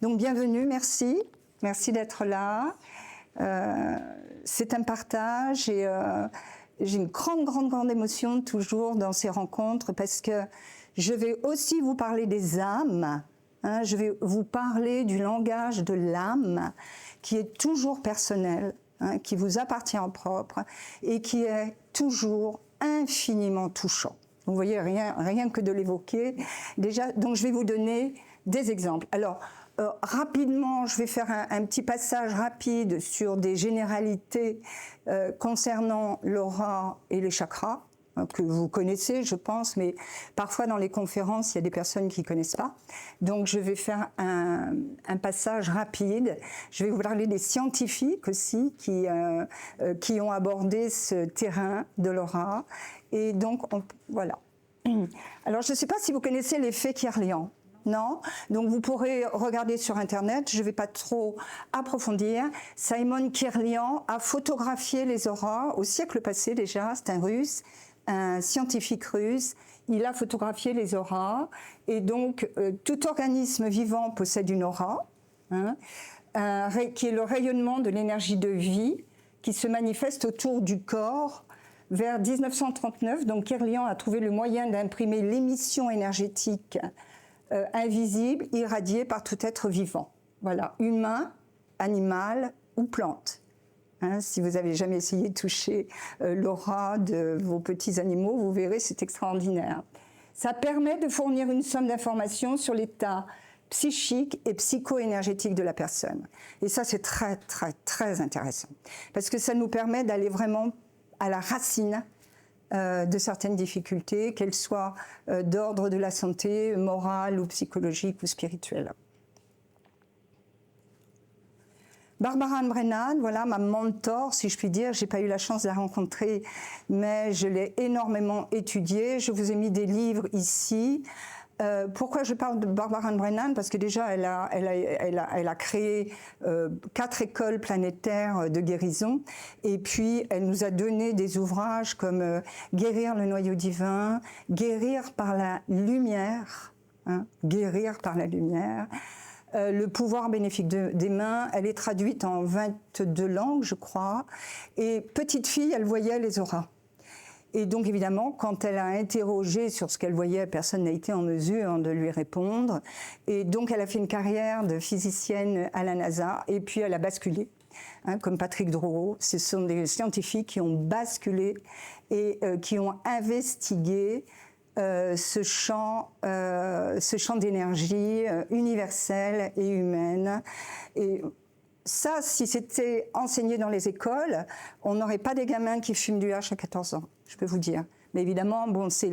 Donc bienvenue, merci. Merci d'être là. C'est un partage et j'ai une grande émotion toujours dans ces rencontres parce que je vais aussi vous parler des âmes. Hein, je vais vous parler du langage de l'âme qui est toujours personnel, hein, qui vous appartient en propre et qui est toujours infiniment touchant. Vous voyez, rien que de l'évoquer. Déjà, donc je vais vous donner des exemples. Alors, rapidement, je vais faire un petit passage rapide sur des généralités concernant l'aura et les chakras, que vous connaissez, je pense, mais parfois dans les conférences, il y a des personnes qui ne connaissent pas. Donc, je vais faire un passage rapide. Je vais vous parler des scientifiques aussi qui ont abordé ce terrain de l'aura. Et donc, voilà. Alors, je ne sais pas si vous connaissez l'effet Kirlian. Non, donc vous pourrez regarder sur Internet, je ne vais pas trop approfondir. Simon Kirlian a photographié les auras au siècle passé déjà, c'est un russe, un scientifique russe. Il a photographié les auras et donc tout organisme vivant possède une aura, hein, qui est le rayonnement de l'énergie de vie qui se manifeste autour du corps. Vers 1939, donc Kirlian a trouvé le moyen d'imprimer l'émission énergétique invisible, irradiée par tout être vivant. Voilà, humain, animal ou plante. Hein, si vous n'avez jamais essayé de toucher l'aura de vos petits animaux, vous verrez, c'est extraordinaire. Ça permet de fournir une somme d'informations sur l'état psychique et psycho-énergétique de la personne. Et ça, c'est très intéressant. Parce que ça nous permet d'aller vraiment à la racine de certaines difficultés, qu'elles soient d'ordre de la santé, morale ou psychologique ou spirituelle. Barbara Ann Brennan, voilà ma mentor, si je puis dire. Je n'ai pas eu la chance de la rencontrer, mais je l'ai énormément étudiée. Je vous ai mis des livres ici. Pourquoi je parle de Barbara Ann Brennan? Parce que déjà, elle a créé 4 écoles planétaires de guérison. Et puis, elle nous a donné des ouvrages comme Guérir le noyau divin, Guérir par la lumière, hein, Guérir par la lumière. Le pouvoir bénéfique des mains, elle est traduite en 22 langues, je crois. Et petite fille, elle voyait les auras. Et donc, évidemment, quand elle a interrogé sur ce qu'elle voyait, personne n'a été en mesure de lui répondre. Et donc, elle a fait une carrière de physicienne à la NASA. Et puis, elle a basculé, hein, comme Patrick Drouot. Ce sont des scientifiques qui ont basculé et qui ont investigué ce champ d'énergie universelle et humaine. Et ça, si c'était enseigné dans les écoles, on n'aurait pas des gamins qui fument du hache à 14 ans, je peux vous dire. Mais évidemment, bon, c'est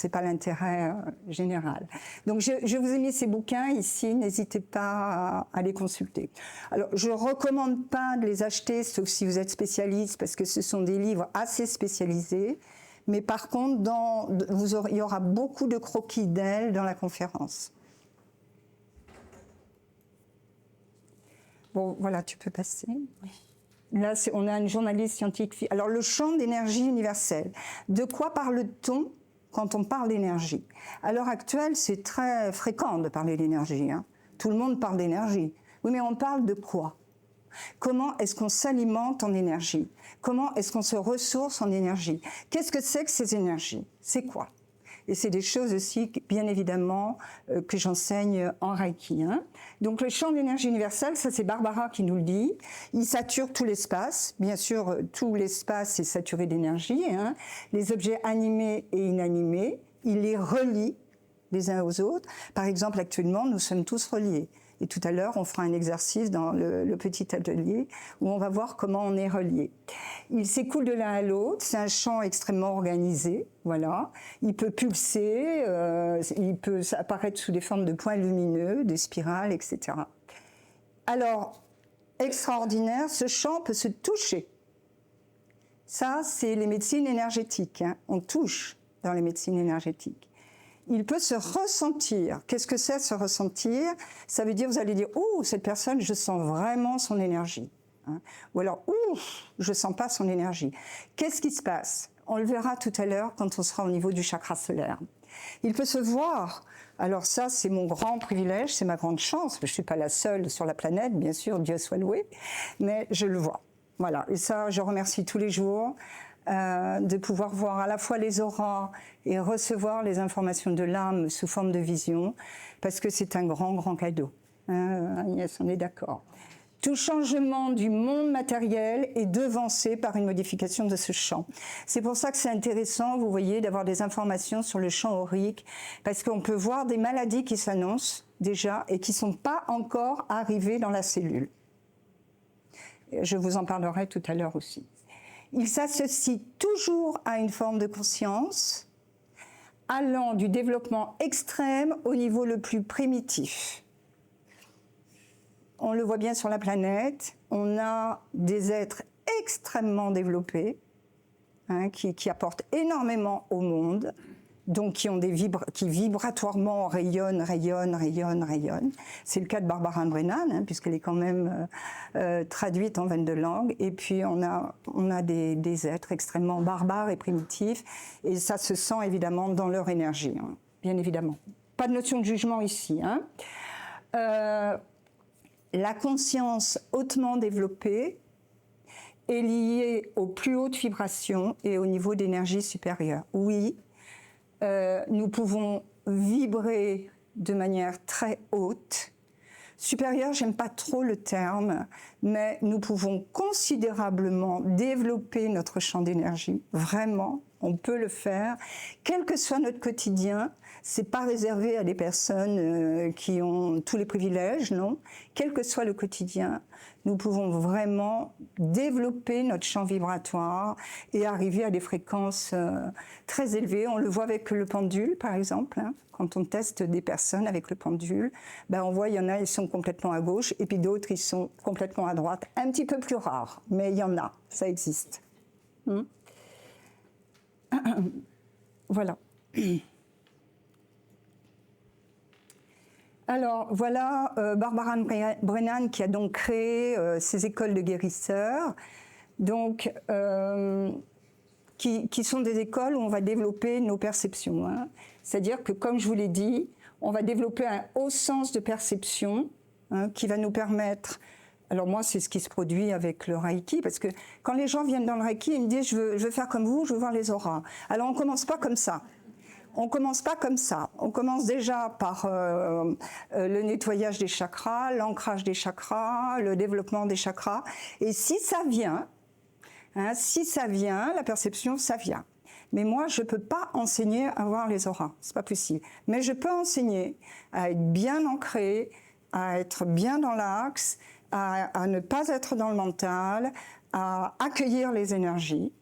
pas l'intérêt général. Donc, je vous ai mis ces bouquins ici, n'hésitez pas à les consulter. Alors, je ne recommande pas de les acheter, sauf si vous êtes spécialiste, parce que ce sont des livres assez spécialisés. Mais par contre, il y aura beaucoup de croquis d'elles dans la conférence. Bon, voilà, tu peux passer. Oui. Là, on a une journaliste scientifique. Alors, le champ d'énergie universelle. De quoi parle-t-on quand on parle d'énergie? À l'heure actuelle, c'est très fréquent de parler d'énergie. Hein. Tout le monde parle d'énergie. Oui, mais on parle de quoi? Comment est-ce qu'on s'alimente en énergie? Comment est-ce qu'on se ressource en énergie? Qu'est-ce que c'est que ces énergies? C'est quoi? Et c'est des choses aussi, bien évidemment, que j'enseigne en Reiki. Hein. Donc le champ d'énergie universelle, ça c'est Barbara qui nous le dit. Il sature tout l'espace. Bien sûr, tout l'espace est saturé d'énergie. Hein. Les objets animés et inanimés, il les relie les uns aux autres. Par exemple, actuellement, nous sommes tous reliés. Et tout à l'heure, on fera un exercice dans le petit atelier où on va voir comment on est reliés. Il s'écoule de l'un à l'autre, c'est un champ extrêmement organisé, voilà. Il peut pulser, il peut apparaître sous des formes de points lumineux, de spirales, etc. Alors, extraordinaire, ce champ peut se toucher. Ça, c'est les médecines énergétiques, hein. On touche dans les médecines énergétiques. Il peut se ressentir. Qu'est-ce que c'est se ressentir? Ça veut dire, vous allez dire, ouh, cette personne, je sens vraiment son énergie. Hein. Ou alors, ouh, je ne sens pas son énergie. Qu'est-ce qui se passe? On le verra tout à l'heure quand on sera au niveau du chakra solaire. Il peut se voir. Alors ça, c'est mon grand privilège, c'est ma grande chance. Je ne suis pas la seule sur la planète, bien sûr, Dieu soit loué, mais je le vois. Voilà, et ça, je remercie tous les jours de pouvoir voir à la fois les auras et recevoir les informations de l'âme sous forme de vision, parce que c'est un grand, grand cadeau. Agnès, on est d'accord. Tout changement du monde matériel est devancé par une modification de ce champ. C'est pour ça que c'est intéressant, vous voyez, d'avoir des informations sur le champ aurique, parce qu'on peut voir des maladies qui s'annoncent déjà et qui ne sont pas encore arrivées dans la cellule. Je vous en parlerai tout à l'heure aussi. Il s'associe toujours à une forme de conscience, allant du développement extrême au niveau le plus primitif. On le voit bien sur la planète, on a des êtres extrêmement développés, qui apportent énormément au monde, donc qui vibratoirement rayonnent. C'est le cas de Barbara Brennan, puisqu'elle est quand même traduite en 22 langues. Et puis on a des êtres extrêmement barbares et primitifs, et ça se sent évidemment dans leur énergie, bien évidemment. Pas de notion de jugement ici. La conscience hautement développée est liée aux plus hautes vibrations et au niveau d'énergie supérieure. Oui, nous pouvons vibrer de manière très haute. Supérieure, j'aime pas trop le terme, mais nous pouvons considérablement développer notre champ d'énergie. Vraiment, on peut le faire, quel que soit notre quotidien. C'est pas réservé à des personnes qui ont tous les privilèges, non. Quel que soit le quotidien, nous pouvons vraiment développer notre champ vibratoire et arriver à des fréquences très élevées. On le voit avec le pendule, par exemple. Quand on teste des personnes avec le pendule, on voit, il y en a, ils sont complètement à gauche, et puis d'autres, ils sont complètement à droite. Un petit peu plus rare, mais il y en a, ça existe. Voilà. Alors voilà Barbara Brennan qui a donc créé ces écoles de guérisseurs, donc, qui sont des écoles où on va développer nos perceptions. C'est-à-dire que, comme je vous l'ai dit, on va développer un haut sens de perception qui va nous permettre... Alors moi, c'est ce qui se produit avec le Reiki, parce que quand les gens viennent dans le Reiki, ils me disent je veux faire comme vous, je veux voir les auras. Alors on ne commence pas comme ça. On commence pas comme ça. On commence déjà par le nettoyage des chakras, l'ancrage des chakras, le développement des chakras. Et si ça vient, la perception, ça vient. Mais moi, je ne peux pas enseigner à voir les auras. C'est pas possible. Mais je peux enseigner à être bien ancré, à être bien dans l'axe, à ne pas être dans le mental, à accueillir les énergies.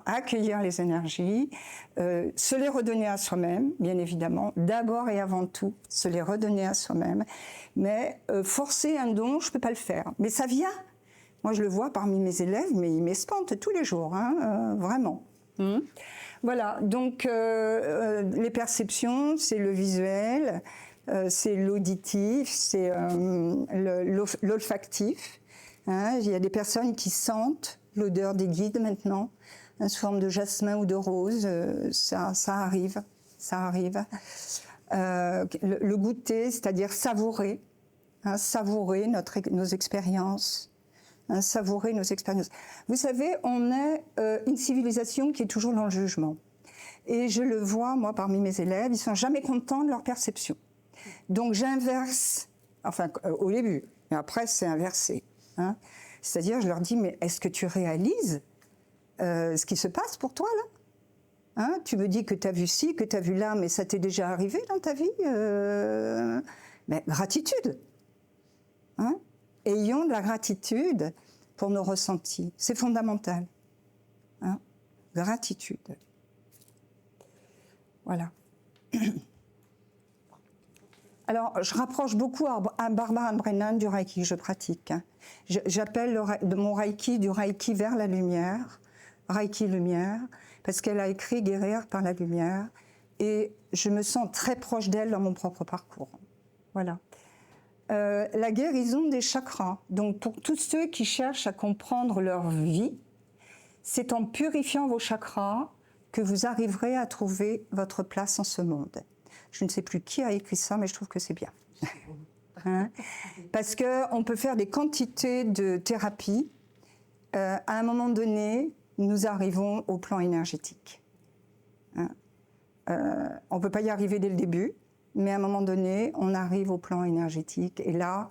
Accueillir les énergies, se les redonner à soi-même, bien évidemment, d'abord et avant tout, se les redonner à soi-même, mais forcer un don, je ne peux pas le faire. Mais ça vient. Moi, je le vois parmi mes élèves, mais ils m'espantent tous les jours, vraiment. Voilà, donc les perceptions, c'est le visuel, c'est l'auditif, c'est l'olfactif. Il y a des personnes qui sentent l'odeur des guides maintenant, sous forme de jasmin ou de rose, ça arrive. Le goûter, c'est-à-dire savourer, savourer nos expériences, savourer nos expériences. Vous savez, on est une civilisation qui est toujours dans le jugement. Et je le vois, moi, parmi mes élèves, ils ne sont jamais contents de leur perception. Donc j'inverse, enfin au début, mais après c'est inversé. C'est-à-dire, je leur dis, mais est-ce que tu réalises ce qui se passe pour toi, là ? Tu me dis que tu as vu ci, que tu as vu là, mais ça t'est déjà arrivé dans ta vie Mais gratitude. Ayons de la gratitude pour nos ressentis. C'est fondamental. Gratitude. Voilà. Alors, je rapproche beaucoup à Barbara Brennan du Reiki que je pratique. J'appelle mon Reiki du Reiki vers la lumière, Reiki lumière, parce qu'elle a écrit Guérir par la lumière, et je me sens très proche d'elle dans mon propre parcours. Voilà. La guérison des chakras. Donc, pour tous ceux qui cherchent à comprendre leur vie, c'est en purifiant vos chakras que vous arriverez à trouver votre place en ce monde. Je ne sais plus qui a écrit ça, mais je trouve que c'est bien. Hein? Parce qu'on peut faire des quantités de thérapies. À un moment donné, nous arrivons au plan énergétique. Hein? On ne peut pas y arriver dès le début, mais à un moment donné, on arrive au plan énergétique. Et là,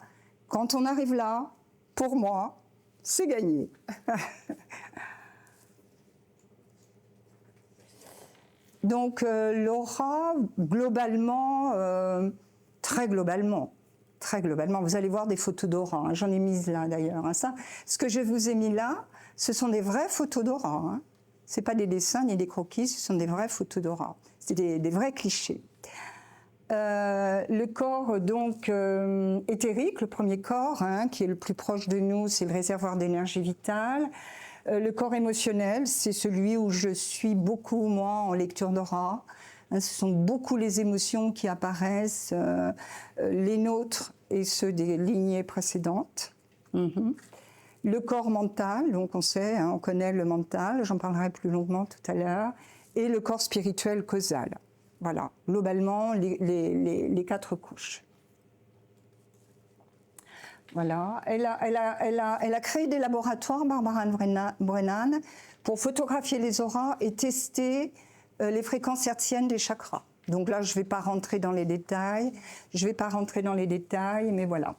quand on arrive là, pour moi, c'est gagné. Donc l'aura, globalement, très globalement, vous allez voir des photos d'aura, hein, j'en ai mises là d'ailleurs. Hein, ça, ce que je vous ai mis là, ce sont des vraies photos d'aura. Hein. Ce n'est pas des dessins ni des croquis, ce sont des vraies photos d'aura. C'est des vrais clichés. Le corps donc éthérique, le premier corps, hein, qui est le plus proche de nous, c'est le réservoir d'énergie vitale. Le corps émotionnel, c'est celui où je suis beaucoup, moi, en lecture d'aura. Hein, ce sont beaucoup les émotions qui apparaissent, les nôtres et ceux des lignées précédentes. Le corps mental, donc on sait, hein, on connaît le mental, j'en parlerai plus longuement tout à l'heure, et le corps spirituel causal. Voilà, globalement, les 4 couches. Voilà, elle a créé des laboratoires, Barbara Brennan, pour photographier les auras et tester les fréquences hertziennes des chakras. Donc là, je ne vais pas rentrer dans les détails, mais voilà.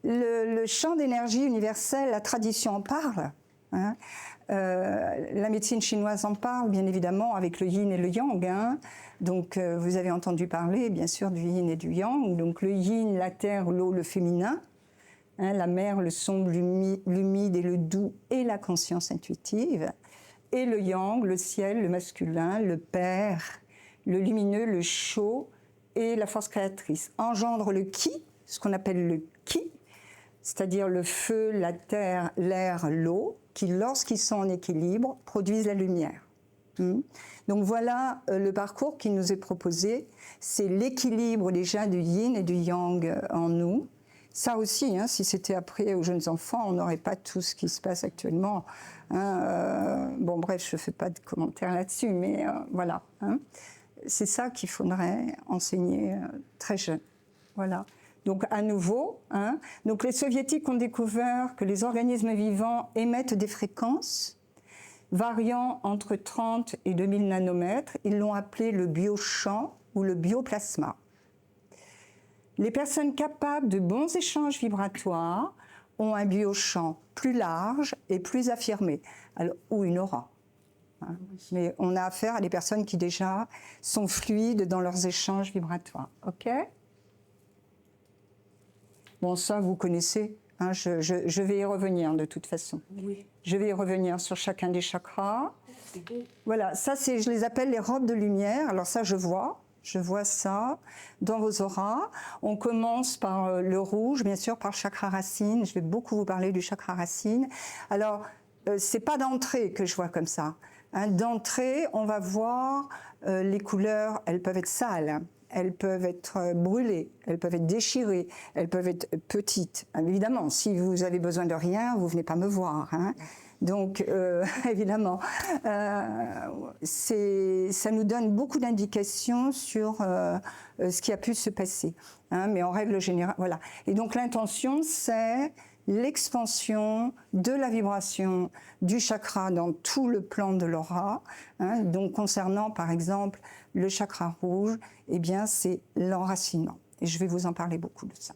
Le champ d'énergie universel, la tradition en parle. Hein. La médecine chinoise en parle, bien évidemment, avec le yin et le yang. Hein. Donc, vous avez entendu parler, bien sûr, du yin et du yang. Donc, le yin, la terre, l'eau, le féminin. Hein, la mer, le sombre, l'humide et le doux et la conscience intuitive. Et le yang, le ciel, le masculin, le père, le lumineux, le chaud et la force créatrice. Engendre le ki, ce qu'on appelle le ki, c'est-à-dire le feu, la terre, l'air, l'eau, qui, lorsqu'ils sont en équilibre, produisent la lumière. Donc voilà le parcours qui nous est proposé. C'est l'équilibre déjà du yin et du yang en nous. Ça aussi, hein, si c'était appris aux jeunes enfants, on n'aurait pas tout ce qui se passe actuellement. Hein, bon, bref, je ne fais pas de commentaires là-dessus, mais voilà. Hein. C'est ça qu'il faudrait enseigner très jeune. Voilà. Donc, à nouveau, hein, donc les soviétiques ont découvert que les organismes vivants émettent des fréquences variant entre 30 et 2000 nanomètres. Ils l'ont appelé le biochamp ou le bioplasma. Les personnes capables de bons échanges vibratoires ont un biochamp plus large et plus affirmé, alors, ou une aura. Hein. Mais on a affaire à des personnes qui déjà sont fluides dans leurs échanges vibratoires. OK ? Bon, ça, vous connaissez, hein, je vais y revenir de toute façon. Oui. Je vais y revenir sur chacun des chakras. Voilà, ça, je les appelle les robes de lumière. Alors ça, je vois ça dans vos auras. On commence par le rouge, bien sûr, par le chakra racine. Je vais beaucoup vous parler du chakra racine. Alors, c'est pas d'entrée que je vois comme ça. Hein, d'entrée, on va voir les couleurs, elles peuvent être sales. Elles peuvent être brûlées, elles peuvent être déchirées, elles peuvent être petites. Évidemment, si vous avez besoin de rien, vous ne venez pas me voir. Hein. Donc, évidemment, ça nous donne beaucoup d'indications sur ce qui a pu se passer. Hein, mais en règle générale, voilà. Et donc, l'intention, c'est l'expansion de la vibration du chakra dans tout le plan de l'aura. Hein, donc, concernant, par exemple, le chakra rouge, eh bien, c'est l'enracinement. Et je vais vous en parler beaucoup de ça.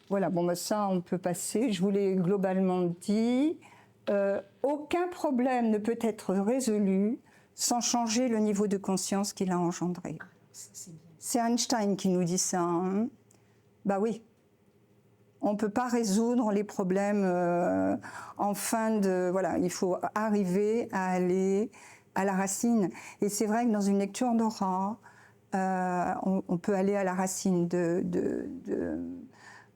Voilà, bon, ben ça, on peut passer. Je vous l'ai globalement dit. Aucun problème ne peut être résolu sans changer le niveau de conscience qu'il a engendré. C'est Einstein qui nous dit ça. Hein. Bah oui. On ne peut pas résoudre les problèmes en fin de... Voilà, il faut arriver à aller à la racine. Et c'est vrai que dans une lecture d'aura, on peut aller à la racine de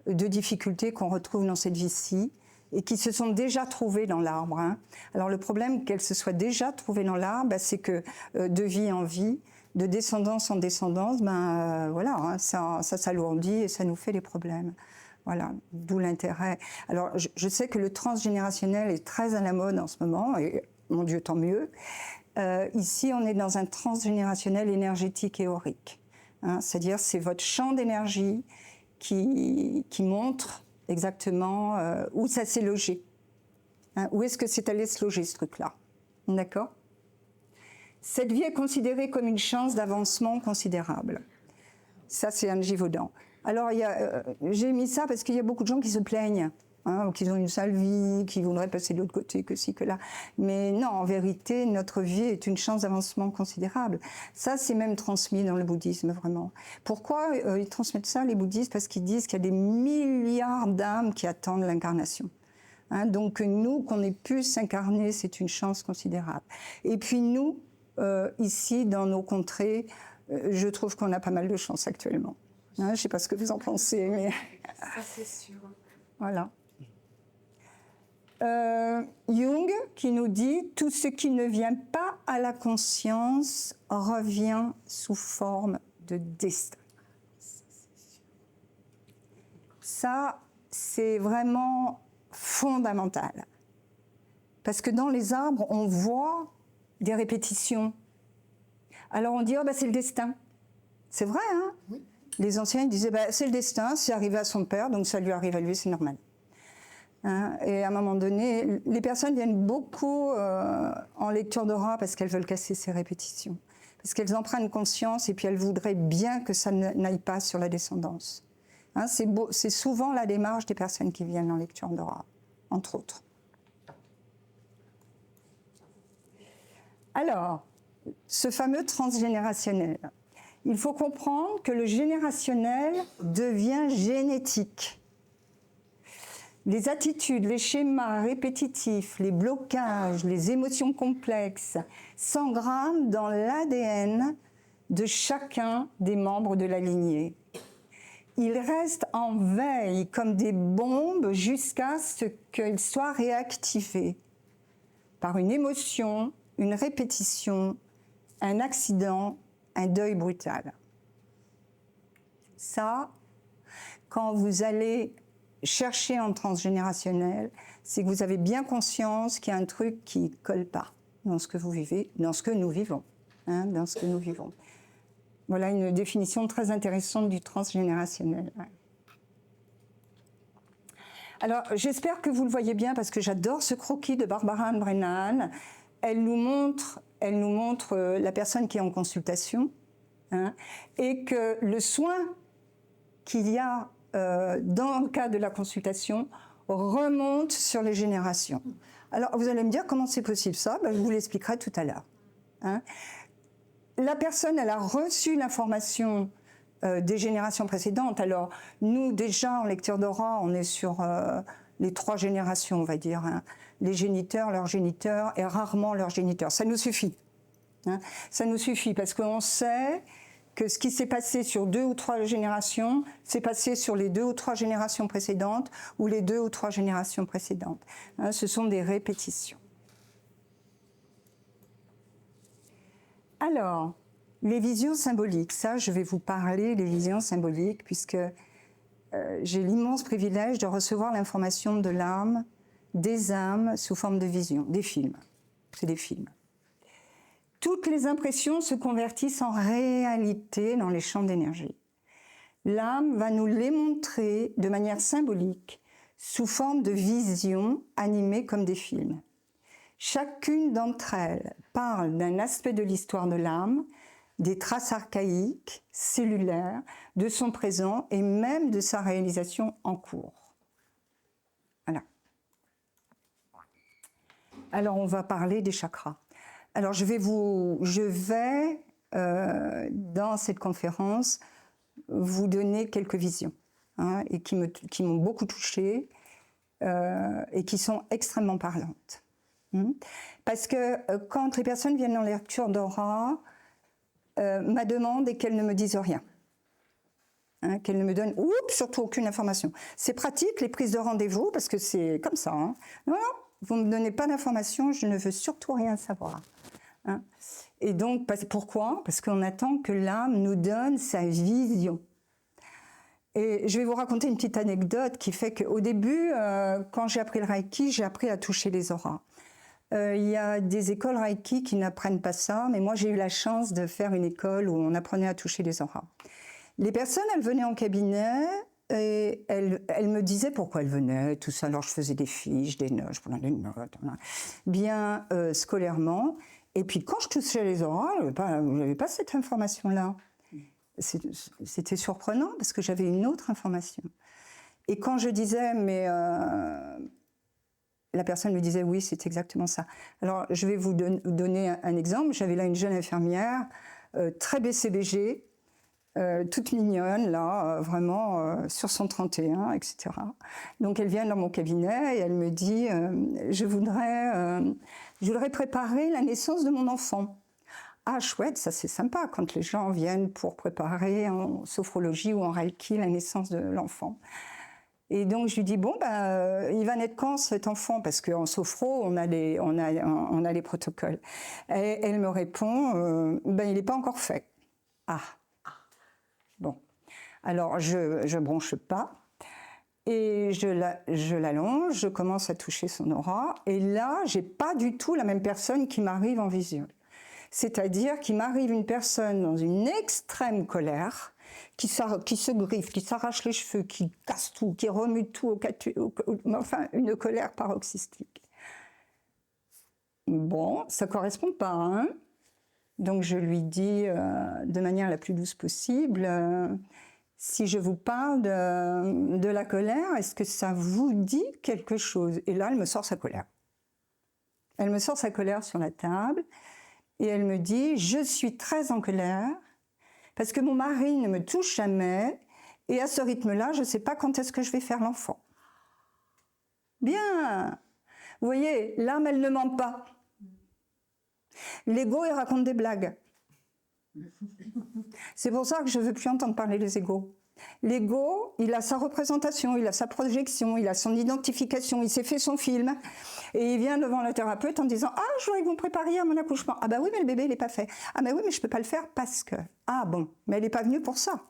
difficultés qu'on retrouve dans cette vie-ci et qui se sont déjà trouvées dans l'arbre. Hein. Alors le problème qu'elles se soient déjà trouvées dans l'arbre, c'est que de vie en vie, de descendance en descendance, voilà, hein, ça s'alourdit et ça nous fait des problèmes. Voilà, d'où l'intérêt. Alors, je sais que le transgénérationnel est très à la mode en ce moment, et mon Dieu, tant mieux. Ici, on est dans un transgénérationnel énergétique et aurique. Hein, c'est-à-dire, c'est votre champ d'énergie qui montre exactement où ça s'est logé. Hein, où est-ce que c'est allé se loger, ce truc-là? D'accord? Cette vie est considérée comme une chance d'avancement considérable. Ça, c'est Anne Givaudan. Alors, j'ai mis ça parce qu'il y a beaucoup de gens qui se plaignent, hein, qu'ils ont une sale vie, qui voudraient passer de l'autre côté, que ci, que là. Mais non, en vérité, notre vie est une chance d'avancement considérable. Ça, c'est même transmis dans le bouddhisme, vraiment. Pourquoi ils transmettent ça, les bouddhistes? Parce qu'ils disent qu'il y a des milliards d'âmes qui attendent l'incarnation. Hein, donc, nous, qu'on ait pu s'incarner, c'est une chance considérable. Et puis, nous, ici, dans nos contrées, je trouve qu'on a pas mal de chance actuellement. Hein, je ne sais pas ce que vous en pensez, mais... Ça, c'est sûr. Voilà. Jung qui nous dit « Tout ce qui ne vient pas à la conscience revient sous forme de destin ». Ça, c'est vraiment fondamental. Parce que dans les arbres, on voit des répétitions. Alors on dit « Oh, bah, c'est le destin ». C'est vrai, hein? Oui. Les anciens ils disaient bah, c'est le destin, c'est arrivé à son père, donc ça lui arrive à lui, c'est normal. Hein, et à un moment donné, les personnes viennent beaucoup en lecture d'aura parce qu'elles veulent casser ces répétitions. Parce qu'elles en prennent conscience et puis elles voudraient bien que ça n'aille pas sur la descendance. Hein, c'est souvent la démarche des personnes qui viennent en lecture d'aura, entre autres. Alors, ce fameux transgénérationnel. Il faut comprendre que le générationnel devient génétique. Les attitudes, les schémas répétitifs, les blocages, les émotions complexes s'engramment dans l'ADN de chacun des membres de la lignée. Ils restent en veille comme des bombes jusqu'à ce qu'ils soient réactivés par une émotion, une répétition, un accident, un deuil brutal. Ça, quand vous allez chercher en transgénérationnel, c'est que vous avez bien conscience qu'il y a un truc qui ne colle pas dans ce que vous vivez, dans ce que nous vivons. Hein, dans ce que nous vivons. Voilà une définition très intéressante du transgénérationnel. Alors, j'espère que vous le voyez bien parce que j'adore ce croquis de Barbara Ann Brennan. Elle nous montre la personne qui est en consultation, hein, et que le soin qu'il y a dans le cas de la consultation remonte sur les générations. Alors, vous allez me dire comment c'est possible ça? Ben, je vous l'expliquerai tout à l'heure. Hein. La personne, elle a reçu l'information des générations précédentes. Alors, nous, déjà, en lecture d'aura, on est sur les 3 générations, on va dire. Hein. Les géniteurs, leurs géniteurs, et rarement leurs géniteurs. Ça nous suffit. Hein. Ça nous suffit, parce qu'on sait que ce qui s'est passé sur 2 ou 3 générations, s'est passé sur les 2 ou 3 générations précédentes, ou les 2 ou 3 générations précédentes. Hein, ce sont des répétitions. Alors, les visions symboliques, ça, je vais vous parler des visions symboliques, puisque j'ai l'immense privilège de recevoir l'information de l'âme, des âmes, sous forme de visions, des films. C'est des films. Toutes les impressions se convertissent en réalité dans les champs d'énergie. L'âme va nous les montrer de manière symbolique, sous forme de visions animées comme des films. Chacune d'entre elles parle d'un aspect de l'histoire de l'âme, des traces archaïques, cellulaires, de son présent et même de sa réalisation en cours. Voilà. Alors, on va parler des chakras. Alors, je vais dans cette conférence, vous donner quelques visions, hein, et qui m'ont beaucoup touchée et qui sont extrêmement parlantes. Parce que quand les personnes viennent en lecture d'aura, ma demande est qu'elles ne me disent rien. Hein, qu'elles ne me donnent surtout aucune information. C'est pratique, les prises de rendez-vous, parce que c'est comme ça. Hein. Non, vous ne me donnez pas d'informations, je ne veux surtout rien savoir. Hein. Et donc, pourquoi? Parce qu'on attend que l'âme nous donne sa vision. Et je vais vous raconter une petite anecdote qui fait qu'au début, quand j'ai appris le Reiki, j'ai appris à toucher les auras. Il y a des écoles Reiki qui n'apprennent pas ça, mais moi j'ai eu la chance de faire une école où on apprenait à toucher les auras. Les personnes, elles venaient en cabinet et elles me disaient pourquoi elles venaient, tout ça. Alors je faisais des fiches, des notes, je prenais des notes, bien scolairement. Et puis quand je touchais les auras, je n'avais pas cette information-là. C'était surprenant parce que j'avais une autre information. Et quand je disais, mais la personne me disait, oui, c'est exactement ça. Alors, je vais vous donner un exemple. J'avais là une jeune infirmière, très BCBG, toute mignonne, là, vraiment, sur son 31, etc. Donc, elle vient dans mon cabinet et elle me dit, je voudrais préparer la naissance de mon enfant. Ah, chouette, ça c'est sympa quand les gens viennent pour préparer en sophrologie ou en Reiki la naissance de l'enfant. Et donc je lui dis, bon, il va naître quand cet enfant? Parce qu'en sophro, on a les protocoles. Et elle me répond, il n'est pas encore fait. Ah, bon. Alors je bronche pas. Et je l'allonge, je commence à toucher son aura. Et là, j'ai pas du tout la même personne qui m'arrive en visuel. C'est-à-dire qu'il m'arrive une personne dans une extrême colère, qui se griffe, qui s'arrache les cheveux, qui casse tout, qui remue tout, enfin une colère paroxystique. Bon, ça ne correspond pas, hein? Donc je lui dis de manière la plus douce possible, si je vous parle de la colère, est-ce que ça vous dit quelque chose? Et là, elle me sort sa colère. Elle me sort sa colère sur la table. Et elle me dit, je suis très en colère parce que mon mari ne me touche jamais et à ce rythme-là, je ne sais pas quand est-ce que je vais faire l'enfant. Bien. Vous voyez, l'âme, elle ne ment pas. L'ego, il raconte des blagues. C'est pour ça que je ne veux plus entendre parler des égos. L'ego, il a sa représentation, il a sa projection, il a son identification, il s'est fait son film et il vient devant le thérapeute en disant « Ah, je voudrais que vous me prépariez à mon accouchement. »« Ah ben oui, mais le bébé, il n'est pas fait. »« Ah ben oui, mais je ne peux pas le faire parce que... »« Ah bon, mais elle n'est pas venue pour ça. »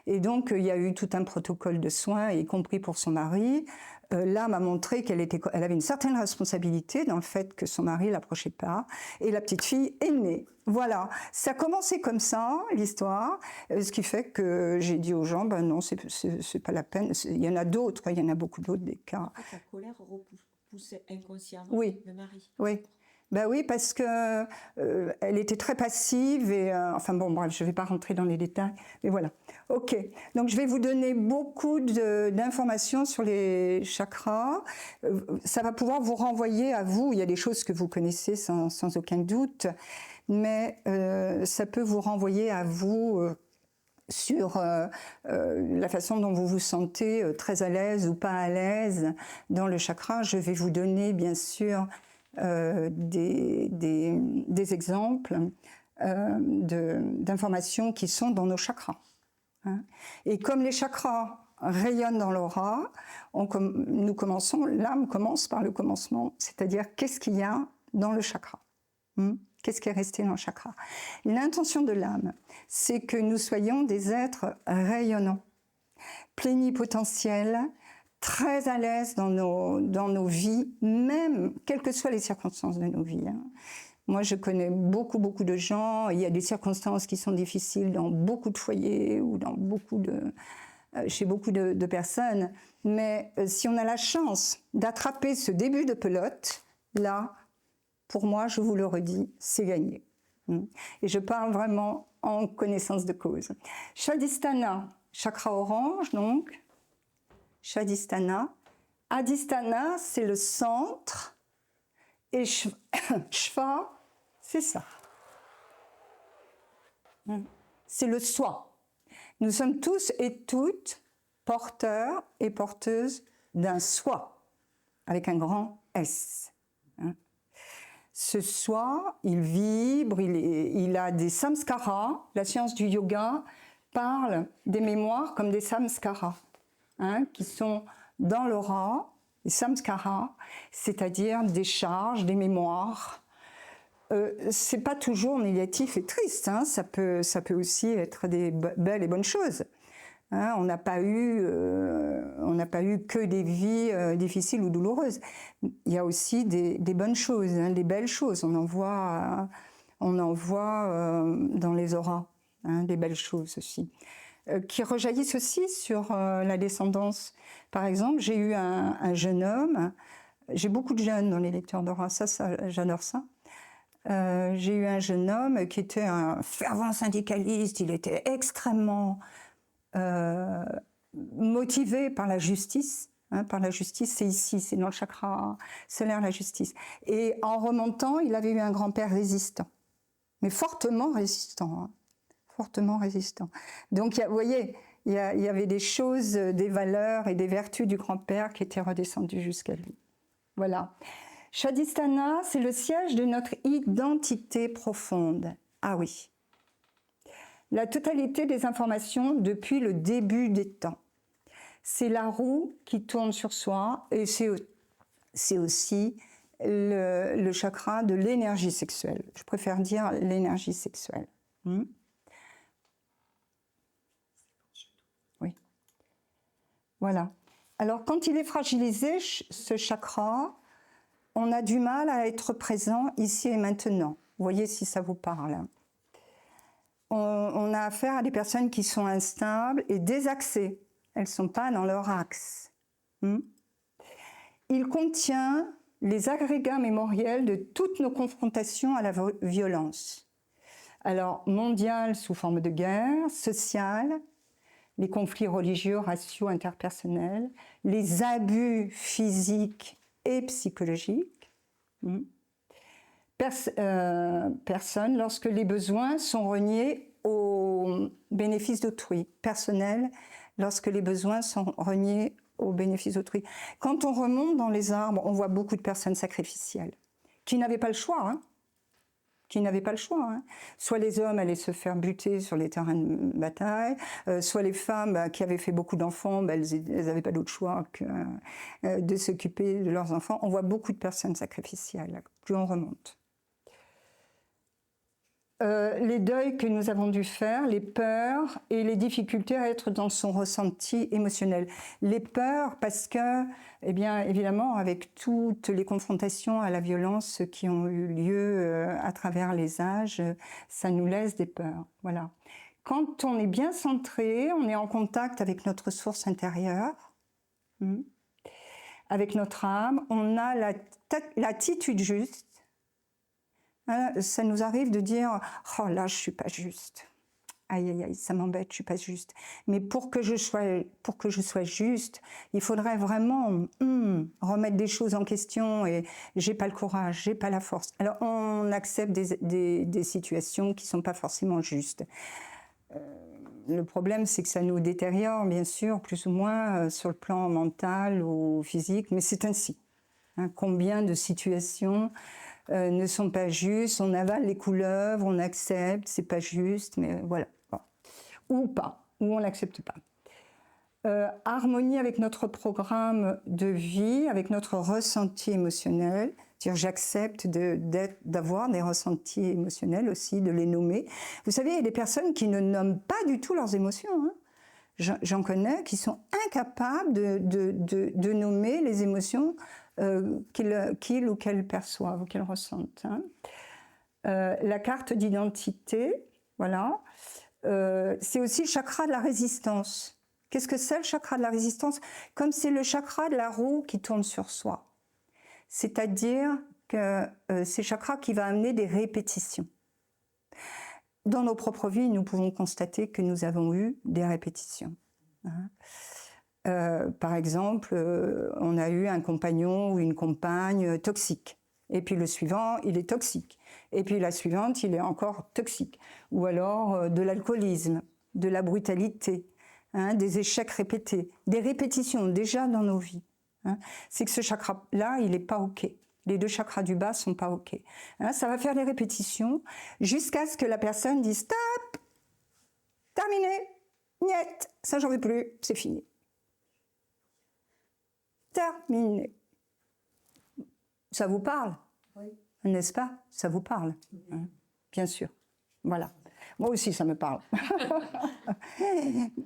Et donc, il y a eu tout un protocole de soins, y compris pour son mari. L'âme a montré qu'elle avait une certaine responsabilité dans le fait que son mari ne l'approchait pas. Et la petite fille est née. Voilà, ça a commencé comme ça, l'histoire. Ce qui fait que j'ai dit aux gens, ben non, c'est pas la peine. Il y en a d'autres, il y en a beaucoup d'autres des cas. Ta colère repoussait inconsciemment le mari. Oui. Ben oui, parce que elle était très passive et enfin bon, bref, je ne vais pas rentrer dans les détails, mais voilà. Ok, donc je vais vous donner beaucoup d'informations sur les chakras. Ça va pouvoir vous renvoyer à vous. Il y a des choses que vous connaissez sans aucun doute, mais ça peut vous renvoyer à vous sur la façon dont vous vous sentez très à l'aise ou pas à l'aise dans le chakra. Je vais vous donner, bien sûr, des exemples d'informations qui sont dans nos chakras. Hein. Et comme les chakras rayonnent dans l'aura, l'âme commence par le commencement, c'est-à-dire qu'est-ce qu'il y a dans le chakra, qu'est-ce qui est resté dans le chakra. L'intention de l'âme, c'est que nous soyons des êtres rayonnants, plénipotentiels, très à l'aise dans nos vies, même quelles que soient les circonstances de nos vies. Hein. Moi, je connais beaucoup de gens. Il y a des circonstances qui sont difficiles dans beaucoup de foyers ou chez beaucoup de personnes. Mais si on a la chance d'attraper ce début de pelote, là, pour moi, je vous le redis, c'est gagné. Et je parle vraiment en connaissance de cause. Svadhisthana, chakra orange, donc. Svadhisthana. Adhisthana, c'est le centre. Et Shva, c'est ça. C'est le soi. Nous sommes tous et toutes porteurs et porteuses d'un soi, avec un grand S. Ce soi, il vibre, il a des samskaras. La science du yoga parle des mémoires comme des samskaras. Qui sont dans l'aura, les samskaras, c'est-à-dire des charges, des mémoires. C'est pas toujours négatif et triste, ça peut aussi être des belles et bonnes choses. Hein, on n'a pas eu que des vies difficiles ou douloureuses. Il y a aussi des bonnes choses, hein, des belles choses. On en voit dans les auras, hein, des belles choses aussi, qui rejaillissent aussi sur la descendance. Par exemple, j'ai eu un jeune homme. J'ai beaucoup de jeunes dans les lecteurs d'aura, ça j'adore ça. J'ai eu un jeune homme qui était un fervent syndicaliste. Il était extrêmement motivé par la justice. Hein, par la justice, c'est ici, c'est dans le chakra solaire, la justice. Et en remontant, il avait eu un grand-père résistant, mais fortement résistant. Hein, fortement résistant. Donc, vous voyez, il y avait des choses, des valeurs et des vertus du grand-père qui étaient redescendues jusqu'à lui. Voilà. Shadhisthana, c'est le siège de notre identité profonde. Ah oui. La totalité des informations depuis le début des temps. C'est la roue qui tourne sur soi et c'est aussi le chakra de l'énergie sexuelle. Je préfère dire l'énergie sexuelle. Oui. Voilà. Alors, quand il est fragilisé, ce chakra, on a du mal à être présent ici et maintenant. Vous voyez si ça vous parle. On a affaire à des personnes qui sont instables et désaxées. Elles ne sont pas dans leur axe. Il contient les agrégats mémoriels de toutes nos confrontations à la violence. Alors, mondiale sous forme de guerre, sociale, les conflits religieux, raciaux, interpersonnels, les abus physiques et psychologiques. Personne, lorsque les besoins sont reniés au bénéfice d'autrui. Personnel, lorsque les besoins sont reniés au bénéfice d'autrui. Quand on remonte dans les arbres, on voit beaucoup de personnes sacrificielles qui n'avaient pas le choix. Hein. Soit les hommes allaient se faire buter sur les terrains de bataille, soit les femmes qui avaient fait beaucoup d'enfants, elles n'avaient pas d'autre choix que de s'occuper de leurs enfants. On voit beaucoup de personnes sacrificielles, plus on remonte. Les deuils que nous avons dû faire, les peurs et les difficultés à être dans son ressenti émotionnel. Les peurs parce que, eh bien, évidemment, avec toutes les confrontations à la violence qui ont eu lieu à travers les âges, ça nous laisse des peurs. Voilà. Quand on est bien centré, on est en contact avec notre source intérieure, avec notre âme, on a l'attitude juste. Ça nous arrive de dire « Oh là, je ne suis pas juste. Aïe, aïe, aïe, ça m'embête, je ne suis pas juste. » Mais pour que je sois juste, il faudrait vraiment remettre des choses en question et je n'ai pas le courage, je n'ai pas la force. Alors, on accepte des situations qui ne sont pas forcément justes. Le problème, c'est que ça nous détériore, bien sûr, plus ou moins sur le plan mental ou physique, mais c'est ainsi. Combien de situations ne sont pas justes, on avale les couleuvres, on accepte, c'est pas juste, mais voilà. Bon. Ou pas, ou on n'accepte pas. Harmonie avec notre programme de vie, avec notre ressenti émotionnel, c'est-à-dire j'accepte d'avoir des ressentis émotionnels aussi, de les nommer. Vous savez, il y a des personnes qui ne nomment pas du tout leurs émotions, hein. J'en connais qui sont incapables de nommer les émotions qu'ils ou qu'elles perçoivent ou qu'elles ressentent. Hein. La carte d'identité, voilà, c'est aussi le chakra de la résistance. Qu'est-ce que c'est le chakra de la résistance? Comme c'est le chakra de la roue qui tourne sur soi. C'est-à-dire que c'est le chakra qui va amener des répétitions. Dans nos propres vies, nous pouvons constater que nous avons eu des répétitions. Hein. Par exemple, on a eu un compagnon ou une compagne toxique. Et puis le suivant, il est toxique. Et puis la suivante, il est encore toxique. Ou alors de l'alcoolisme, de la brutalité, hein, des échecs répétés, des répétitions déjà dans nos vies. Hein. C'est que ce chakra-là, il n'est pas OK. Les deux chakras du bas ne sont pas OK. Hein, ça va faire des répétitions jusqu'à ce que la personne dise « Stop, terminé, niet, ça j'en veux plus, c'est fini. » Terminé. Ça vous parle? Oui. N'est-ce pas? Ça vous parle? Hein, bien sûr. Voilà. Moi aussi, ça me parle.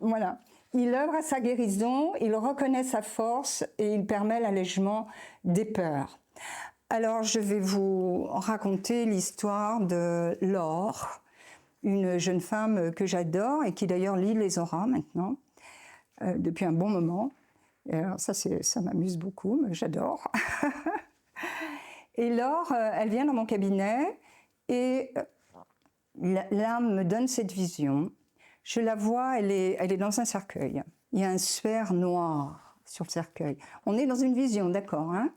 Voilà. il œuvre à sa guérison, il reconnaît sa force et il permet l'allègement des peurs. Alors, je vais vous raconter l'histoire de Laure, une jeune femme que j'adore et qui d'ailleurs lit les auras maintenant, depuis un bon moment. Et alors ça m'amuse beaucoup, j'adore. Et Laure, elle vient dans mon cabinet et l'âme me donne cette vision. Je la vois, elle est dans un cercueil. Il y a un suaire noir sur le cercueil. On est dans une vision, d'accord, hein?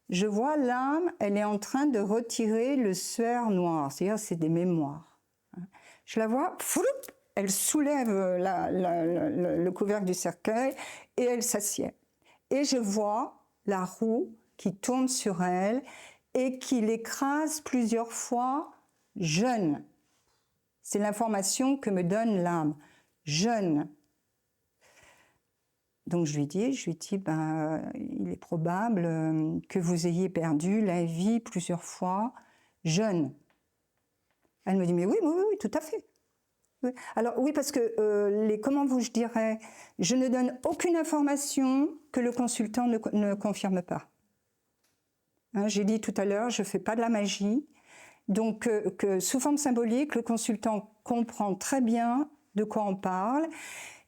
Je vois l'âme, elle est en train de retirer le suaire noir, c'est-à-dire c'est des mémoires. Je la vois, floup, elle soulève le couvercle du cercueil et elle s'assied. Et je vois la roue qui tourne sur elle et qui l'écrase plusieurs fois, jeune. C'est l'information que me donne l'âme, jeune. Donc je lui dis, il est probable que vous ayez perdu la vie plusieurs fois, jeune. Elle me dit, mais oui, tout à fait. Oui. Alors oui, parce que, comment je dirais, je ne donne aucune information que le consultant ne confirme pas. Hein, j'ai dit tout à l'heure, je ne fais pas de la magie. Donc, que sous forme symbolique, le consultant comprend très bien de quoi on parle.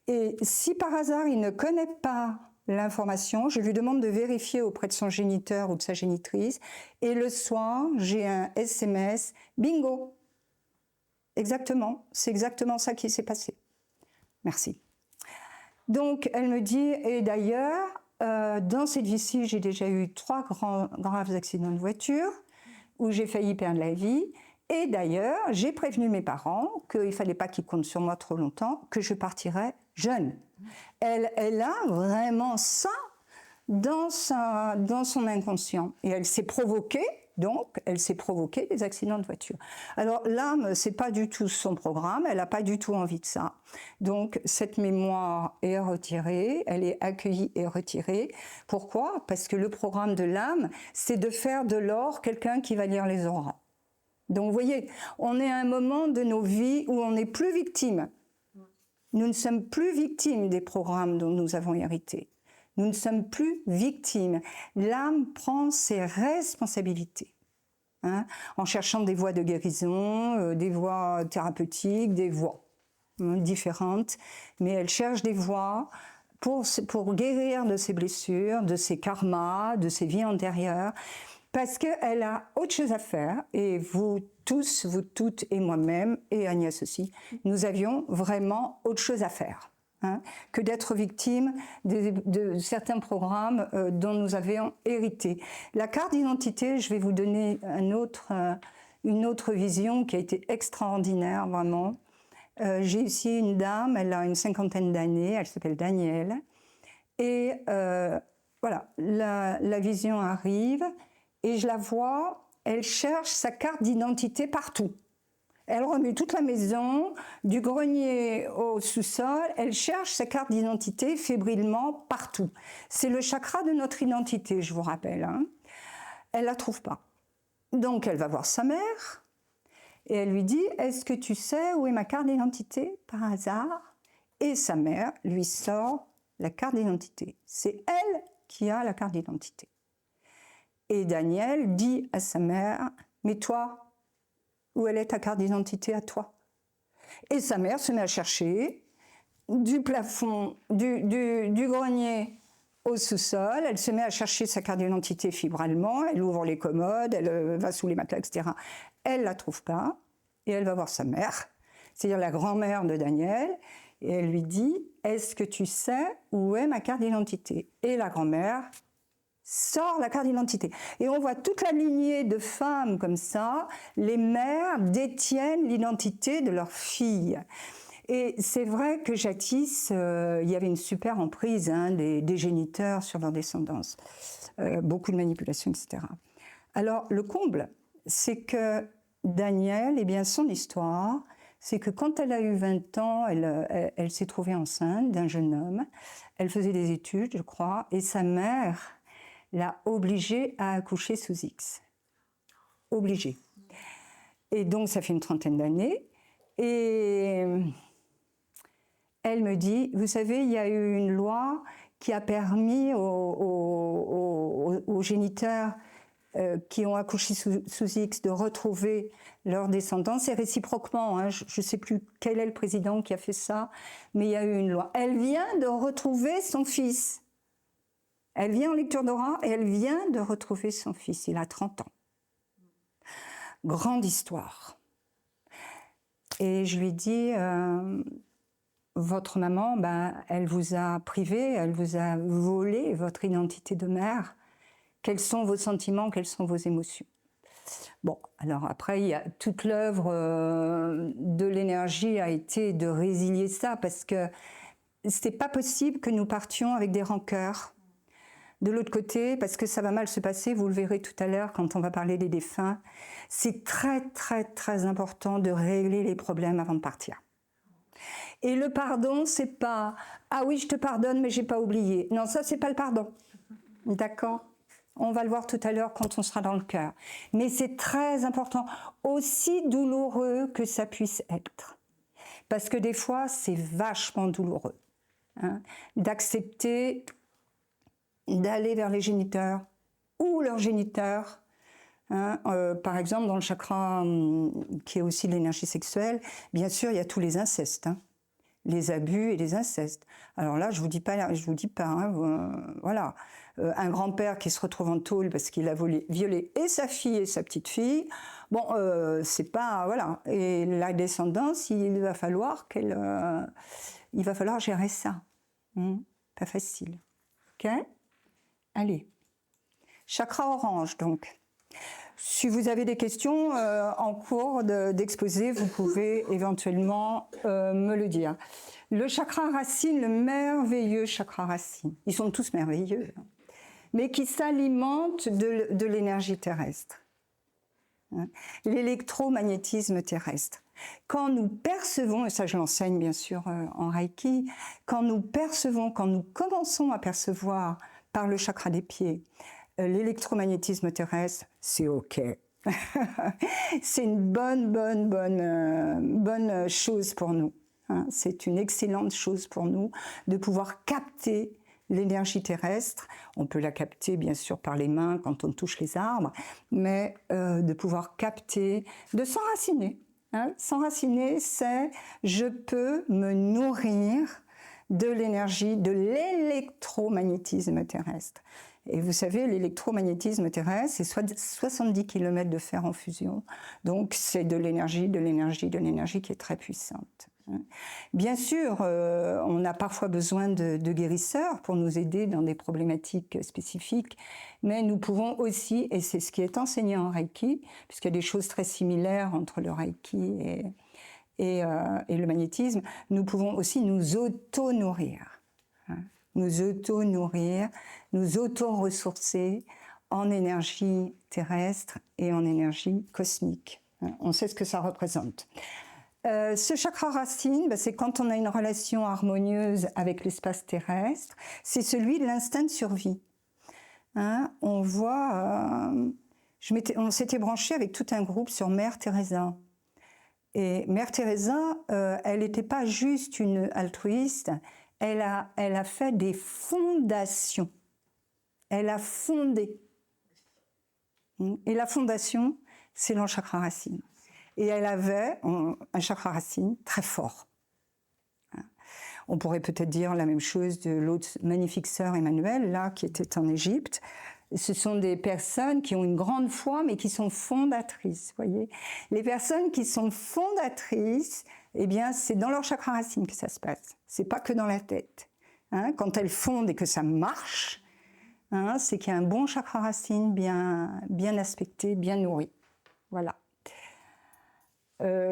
Et si par hasard il ne connaît pas l'information, je lui demande de vérifier auprès de son géniteur ou de sa génitrice. Et le soir, j'ai un SMS, bingo. Exactement, c'est exactement ça qui s'est passé. Merci. Donc, elle me dit, et d'ailleurs, dans cette vie-ci, j'ai déjà eu 3 graves accidents de voiture où j'ai failli perdre la vie. Et d'ailleurs, j'ai prévenu mes parents qu'il ne fallait pas qu'ils comptent sur moi trop longtemps, que je partirais jeune. Elle a vraiment ça dans son inconscient. Et elle s'est provoquée, des accidents de voiture. Alors l'âme, ce n'est pas du tout son programme, elle n'a pas du tout envie de ça. Donc cette mémoire est retirée, elle est accueillie et retirée. Pourquoi? Parce que le programme de l'âme, c'est de faire de Laure quelqu'un qui va lire les auras. Donc vous voyez, on est à un moment de nos vies où on n'est plus victime. Nous ne sommes plus victimes des programmes dont nous avons hérité. Nous ne sommes plus victimes. L'âme prend ses responsabilités, hein, en cherchant des voies de guérison, des voies thérapeutiques, des voies différentes, mais elle cherche des voies pour guérir de ses blessures, de ses karmas, de ses vies antérieures, parce qu'elle a autre chose à faire, et vous tous, vous toutes, et moi-même, et Agnès aussi, nous avions vraiment autre chose à faire, hein, que d'être victimes de certains programmes dont nous avions hérité. La carte d'identité, je vais vous donner une autre vision qui a été extraordinaire, vraiment. J'ai ici une dame, elle a une 50aine d'années, elle s'appelle Danielle, et voilà, la vision arrive, et je la vois, elle cherche sa carte d'identité partout. Elle remue toute la maison, du grenier au sous-sol, elle cherche sa carte d'identité fébrilement partout. C'est le chakra de notre identité, je vous rappelle, hein. Elle ne la trouve pas. Donc elle va voir sa mère, et elle lui dit, est-ce que tu sais où est ma carte d'identité, par hasard? Et sa mère lui sort la carte d'identité. C'est elle qui a la carte d'identité. Et Daniel dit à sa mère, mais toi, où elle est ta carte d'identité à toi? Et sa mère se met à chercher du plafond, du grenier au sous-sol, elle se met à chercher sa carte d'identité fibralement, elle ouvre les commodes, elle va sous les matelas, etc. Elle ne la trouve pas, et elle va voir sa mère, c'est-à-dire la grand-mère de Daniel, et elle lui dit, est-ce que tu sais où est ma carte d'identité? Et la grand-mère sort la carte d'identité. Et on voit toute la lignée de femmes comme ça, les mères détiennent l'identité de leur fille. Et c'est vrai que jadis, il y avait une super emprise, hein, des géniteurs sur leur descendance. Beaucoup de manipulations, etc. Alors, le comble, c'est que Danielle, eh bien, son histoire, c'est que quand elle a eu 20 ans, elle s'est trouvée enceinte d'un jeune homme. Elle faisait des études, je crois, et sa mère l'a obligée à accoucher sous X. Obligée. Et donc, ça fait une 30aine d'années. Et elle me dit, vous savez, il y a eu une loi qui a permis aux géniteurs qui ont accouché sous X de retrouver leurs descendants. C'est réciproquement, hein, je ne sais plus quel est le président qui a fait ça, mais il y a eu une loi. Elle vient de retrouver son fils. Elle vient en lecture d'aura et elle vient de retrouver son fils. Il a 30 ans. Grande histoire. Et je lui dis, votre maman, elle vous a privé, elle vous a volé votre identité de mère. Quels sont vos sentiments, quelles sont vos émotions? Bon, alors après, il y a toute l'œuvre de l'énergie a été de résilier ça, parce que c'était pas possible que nous partions avec des rancœurs. De l'autre côté, parce que ça va mal se passer, vous le verrez tout à l'heure quand on va parler des défunts, c'est très, très, très important de régler les problèmes avant de partir. Et le pardon, c'est pas « Ah oui, je te pardonne, mais j'ai pas oublié ». Non, ça, c'est pas le pardon. D'accord ? On va le voir tout à l'heure quand on sera dans le cœur. Mais c'est très important, aussi douloureux que ça puisse être. Parce que des fois, c'est vachement douloureux, hein, d'accepter d'aller vers les géniteurs ou leurs géniteurs. Hein, par exemple, dans le chakra qui est aussi l'énergie sexuelle, bien sûr, il y a tous les incestes, hein, les abus et les incestes. Alors là, je vous dis pas, hein, voilà, un grand-père qui se retrouve en tôle parce qu'il a violé et sa fille et sa petite fille. Bon, c'est pas, voilà. Et la descendance, il va falloir gérer ça. Pas facile. Ok ? Allez. Chakra orange, donc. Si vous avez des questions en cours d'exposé, vous pouvez éventuellement me le dire. Le chakra racine, le merveilleux chakra racine, ils sont tous merveilleux, hein, mais qui s'alimentent de l'énergie terrestre, hein, l'électromagnétisme terrestre. Quand nous percevons, et ça je l'enseigne bien sûr en Reiki, quand nous commençons à percevoir par le chakra des pieds, l'électromagnétisme terrestre, c'est OK. C'est une bonne chose pour nous. Hein. C'est une excellente chose pour nous de pouvoir capter l'énergie terrestre. On peut la capter bien sûr par les mains quand on touche les arbres, mais de pouvoir capter, de s'enraciner. Hein. S'enraciner, c'est je peux me nourrir de l'énergie, de l'électromagnétisme terrestre. Et vous savez, l'électromagnétisme terrestre, c'est 70 km de fer en fusion. Donc, c'est de l'énergie qui est très puissante. Bien sûr, on a parfois besoin de guérisseurs pour nous aider dans des problématiques spécifiques, mais nous pouvons aussi, et c'est ce qui est enseigné en Reiki, puisqu'il y a des choses très similaires entre le Reiki et le magnétisme, nous pouvons aussi nous auto-nourrir. Nous auto-nourrir, nous auto-ressourcer en énergie terrestre et en énergie cosmique. On sait ce que ça représente. Ce chakra racine, c'est quand on a une relation harmonieuse avec l'espace terrestre, c'est celui de l'instinct de survie. Hein, on voit, on s'était branché avec tout un groupe sur Mère Teresa. Et Mère Teresa, elle n'était pas juste une altruiste, elle a fait des fondations. Elle a fondé. Et la fondation, c'est le chakra racine. Et elle avait un chakra racine très fort. On pourrait peut-être dire la même chose de l'autre magnifique sœur Emmanuelle, là, qui était en Égypte. Ce sont des personnes qui ont une grande foi, mais qui sont fondatrices, voyez. Les personnes qui sont fondatrices, eh bien, c'est dans leur chakra racine que ça se passe. C'est pas que dans la tête. Hein, quand elles fondent et que ça marche, hein, c'est qu'il y a un bon chakra racine bien aspecté, bien nourri. Voilà.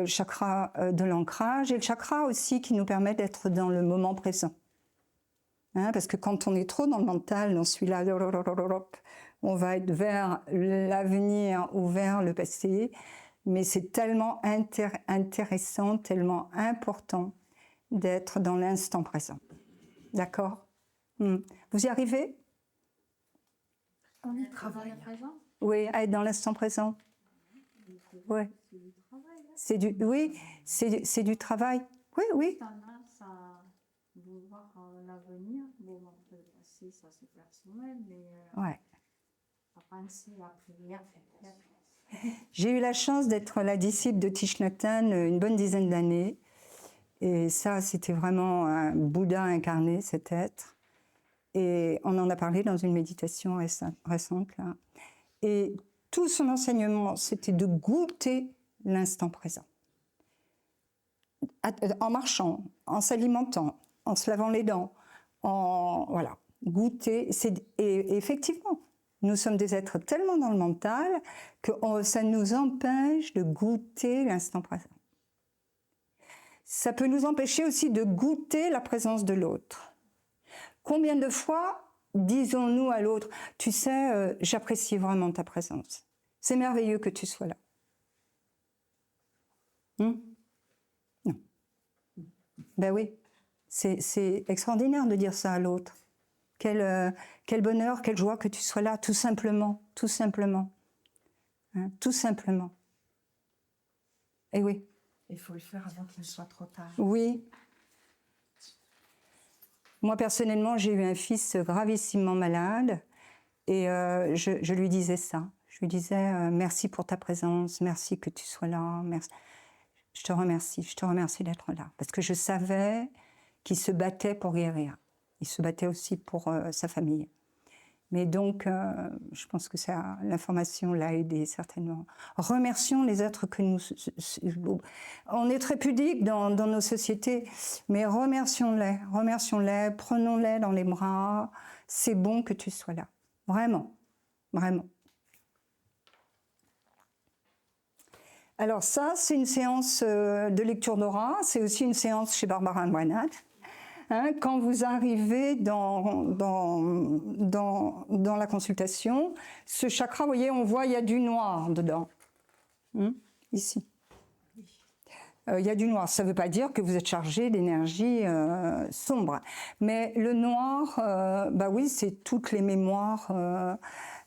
Chakra de l'ancrage et le chakra aussi qui nous permet d'être dans le moment présent. Hein, parce que quand on est trop dans le mental, dans celui-là, on va être vers l'avenir ou vers le passé, mais c'est tellement intéressant, tellement important d'être dans l'instant présent. D'accord ? Vous y arrivez ? On y travaille à présent ? Oui, à être dans l'instant présent. Ouais. C'est du travail. Oui, c'est du travail. Oui, oui. Tendance à de voir l'avenir. Bon, le passé, ça c'est personnel, mais Ouais. à penser à la prière, J'ai eu la chance d'être la disciple de Thich Nhat Hanh une bonne dizaine d'années. Et ça, c'était vraiment un Bouddha incarné, cet être. Et on en a parlé dans une méditation récente, là. Et tout son enseignement, c'était de goûter l'instant présent. En marchant, en s'alimentant, en se lavant les dents, voilà, goûter. Et effectivement, nous sommes des êtres tellement dans le mental que ça nous empêche de goûter l'instant présent. Ça peut nous empêcher aussi de goûter la présence de l'autre. Combien de fois disons-nous à l'autre, tu sais, j'apprécie vraiment ta présence. C'est merveilleux que tu sois là. Non. Ben oui, c'est extraordinaire de dire ça à l'autre. Quel bonheur, quelle joie que tu sois là, tout simplement, tout simplement. Hein, tout simplement. Et oui. Il faut le faire avant qu'il soit trop tard. Oui. Moi, personnellement, j'ai eu un fils gravissimement malade et je lui disais ça. Je lui disais merci pour ta présence, merci que tu sois là, merci. Je te remercie d'être là. Parce que je savais qu'il se battait pour guérir. Il se battait aussi pour sa famille. Mais donc, je pense que l'information l'a aidé certainement. Remercions les êtres que nous... On est très pudiques dans nos sociétés, mais remercions-les, prenons-les dans les bras. C'est bon que tu sois là. Vraiment, vraiment. Alors ça, c'est une séance de lecture d'aura. C'est aussi une séance chez Barbara Moinat. Hein, quand vous arrivez dans la consultation, ce chakra, vous voyez, on voit, il y a du noir dedans. Ici. Il y a du noir. Ça ne veut pas dire que vous êtes chargé d'énergie sombre. Mais le noir, bah oui, c'est toutes les mémoires,